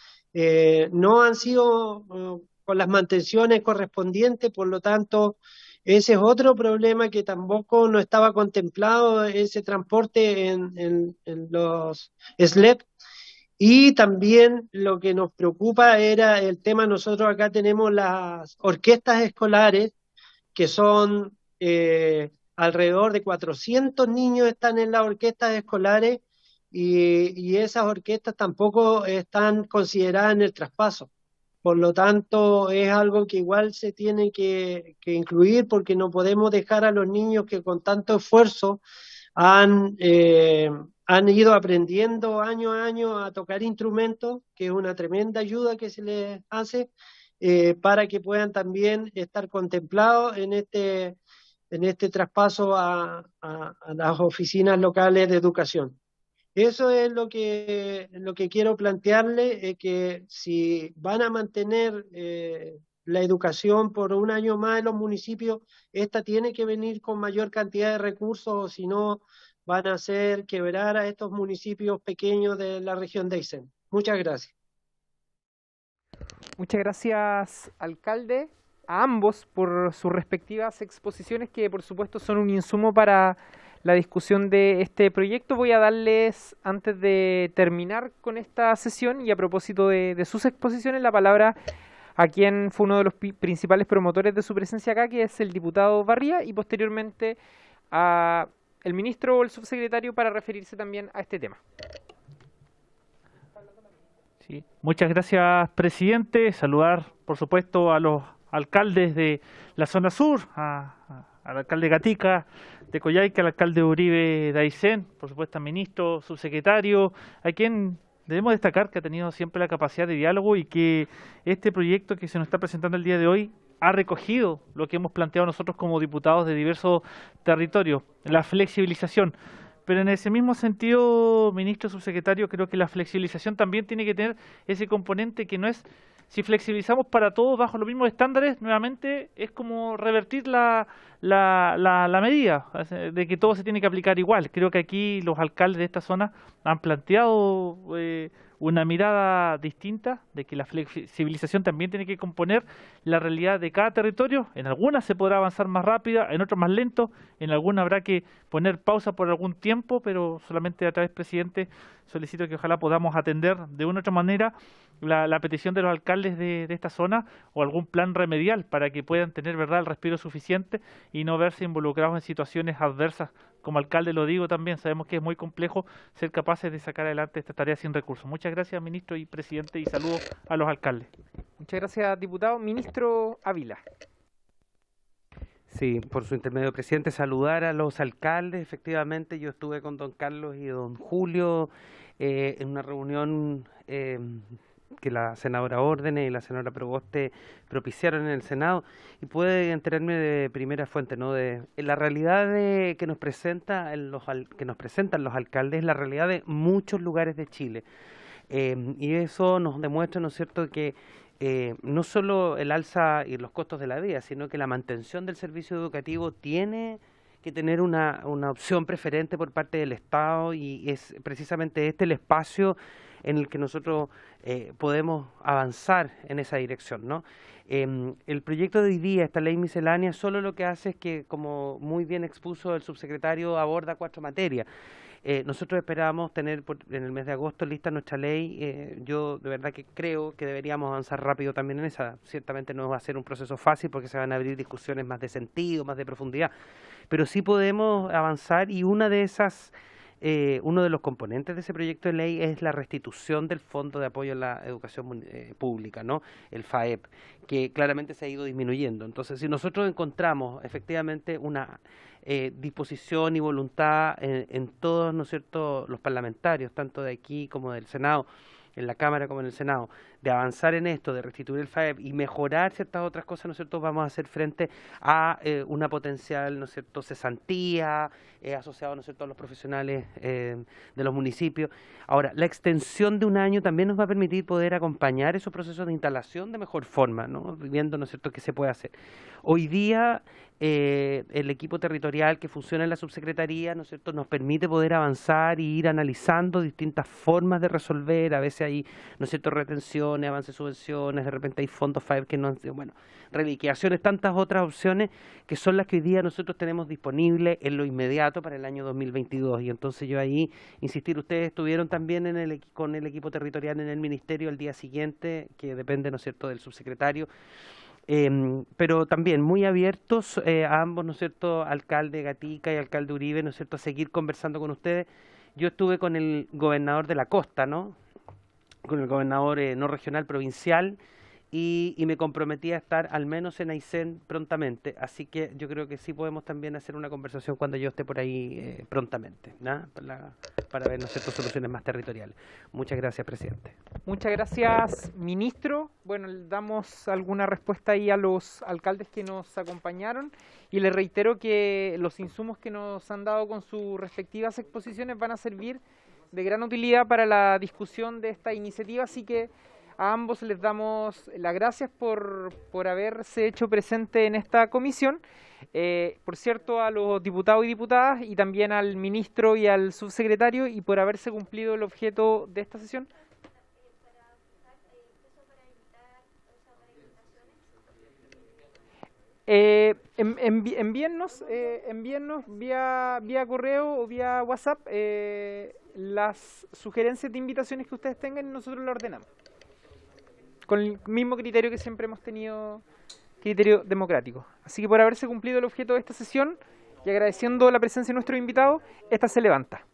no han sido con las mantenciones correspondientes, por lo tanto, ese es otro problema que tampoco no estaba contemplado, ese transporte en los SLEP. Y también lo que nos preocupa era el tema, nosotros acá tenemos las orquestas escolares, que son alrededor de 400 niños están en las orquestas escolares, y esas orquestas tampoco están consideradas en el traspaso. Por lo tanto, es algo que igual se tiene que incluir, porque no podemos dejar a los niños que con tanto esfuerzo han ido aprendiendo año a año a tocar instrumentos, que es una tremenda ayuda que se les hace, para que puedan también estar contemplados en este traspaso a las oficinas locales de educación. Eso es lo que quiero plantearle, que si van a mantener la educación por un año más en los municipios, esta tiene que venir con mayor cantidad de recursos, o si no van a hacer quebrar a estos municipios pequeños de la región de Aysén. Muchas gracias. Muchas gracias, alcalde, a ambos por sus respectivas exposiciones, que por supuesto son un insumo para la discusión de este proyecto. Voy a darles, antes de terminar con esta sesión y a propósito de sus exposiciones, la palabra a quien fue uno de los principales promotores de su presencia acá, que es el diputado Barría, y posteriormente a el ministro o el subsecretario para referirse también a este tema. Sí. Muchas gracias, presidente. Saludar, por supuesto, a los alcaldes de la zona sur, al alcalde Gatica de Coyhaique, al alcalde Uribe de Aysén, por supuesto al ministro, subsecretario, a quien debemos destacar que ha tenido siempre la capacidad de diálogo, y que este proyecto que se nos está presentando el día de hoy ha recogido lo que hemos planteado nosotros como diputados de diversos territorios, la flexibilización. Pero en ese mismo sentido, ministro, subsecretario, creo que la flexibilización también tiene que tener ese componente que no es, si flexibilizamos para todos bajo los mismos estándares, nuevamente es como revertir la medida, de que todo se tiene que aplicar igual. Creo que aquí los alcaldes de esta zona han planteado una mirada distinta, de que la flexibilización también tiene que componer la realidad de cada territorio. En algunas se podrá avanzar más rápida, en otras más lento, en algunas habrá que poner pausa por algún tiempo, pero solamente a través, presidente, solicito que ojalá podamos atender de una u otra manera la petición de los alcaldes de esta zona, o algún plan remedial para que puedan tener, verdad, el respiro suficiente y no verse involucrados en situaciones adversas. Como alcalde lo digo también, sabemos que es muy complejo ser capaces de sacar adelante esta tarea sin recursos. Muchas gracias, ministro y presidente, y saludos a los alcaldes. Muchas gracias, diputado. Ministro Ávila. Sí, por su intermedio, presidente, saludar a los alcaldes. Efectivamente, yo estuve con don Carlos y don Julio en una reunión que la senadora Órdenes y la senadora Proboste propiciaron en el Senado, y pude enterarme de primera fuente, ¿no?, de la realidad que nos presentan los alcaldes, la realidad de muchos lugares de Chile. Y eso nos demuestra, ¿no es cierto?, que no solo el alza y los costos de la vida, sino que la mantención del servicio educativo tiene que tener una opción preferente por parte del Estado, y es precisamente este el espacio en el que nosotros podemos avanzar en esa dirección, ¿no? El proyecto de hoy día, esta ley miscelánea, solo lo que hace es que, como muy bien expuso el subsecretario, aborda 4 materias. Nosotros esperábamos tener en el mes de agosto lista nuestra ley. Yo de verdad que creo que deberíamos avanzar rápido también en esa. Ciertamente no va a ser un proceso fácil porque se van a abrir discusiones más de sentido, más de profundidad, pero sí podemos avanzar, y una de esas, uno de los componentes de ese proyecto de ley es la restitución del Fondo de Apoyo a la Educación Pública, ¿no? El FAEP, que claramente se ha ido disminuyendo. Entonces, si nosotros encontramos efectivamente una disposición y voluntad en todos, ¿no es cierto?, los parlamentarios, tanto de aquí como del Senado, en la Cámara como en el Senado, de avanzar en esto, de restituir el FAEP y mejorar ciertas otras cosas, ¿no es cierto?, vamos a hacer frente a una potencial, ¿no es cierto?, cesantía asociada, ¿no es cierto?, a los profesionales de los municipios. Ahora, la extensión de un año también nos va a permitir poder acompañar esos procesos de instalación de mejor forma, ¿no?, viendo, ¿no es cierto?, qué se puede hacer. Hoy día el equipo territorial que funciona en la subsecretaría, ¿no es cierto?, nos permite poder avanzar y ir analizando distintas formas de resolver. A veces hay, ¿no es cierto?, retenciones, avances, subvenciones, de repente hay fondos FAEP que no, bueno, reliquidaciones, tantas otras opciones que son las que hoy día nosotros tenemos disponibles en lo inmediato para el año 2022. Y entonces yo ahí, insistir, ustedes estuvieron también con el equipo territorial en el ministerio el día siguiente, que depende, ¿no es cierto?, del subsecretario. Pero también muy abiertos a ambos, ¿no es cierto?, alcalde Gatica y alcalde Uribe, ¿no es cierto?, a seguir conversando con ustedes. Yo estuve con el gobernador de la costa, ¿no?, con el gobernador no regional, provincial, y me comprometí a estar al menos en Aysén prontamente, así que yo creo que sí podemos también hacer una conversación cuando yo esté por ahí prontamente, ¿no?, para ver, ¿no es cierto?, soluciones más territoriales. Muchas gracias, presidente. Muchas gracias, ministro. Bueno, le damos alguna respuesta ahí a los alcaldes que nos acompañaron, y les reitero que los insumos que nos han dado con sus respectivas exposiciones van a servir de gran utilidad para la discusión de esta iniciativa, así que a ambos les damos las gracias por haberse hecho presente en esta comisión. Por cierto, a los diputados y diputadas, y también al ministro y al subsecretario, y por haberse cumplido el objeto de esta sesión. Envíennos vía correo o vía WhatsApp las sugerencias de invitaciones que ustedes tengan, y nosotros las ordenamos con el mismo criterio que siempre hemos tenido, criterio democrático. Así que, por haberse cumplido el objeto de esta sesión y agradeciendo la presencia de nuestros invitados, esta se levanta.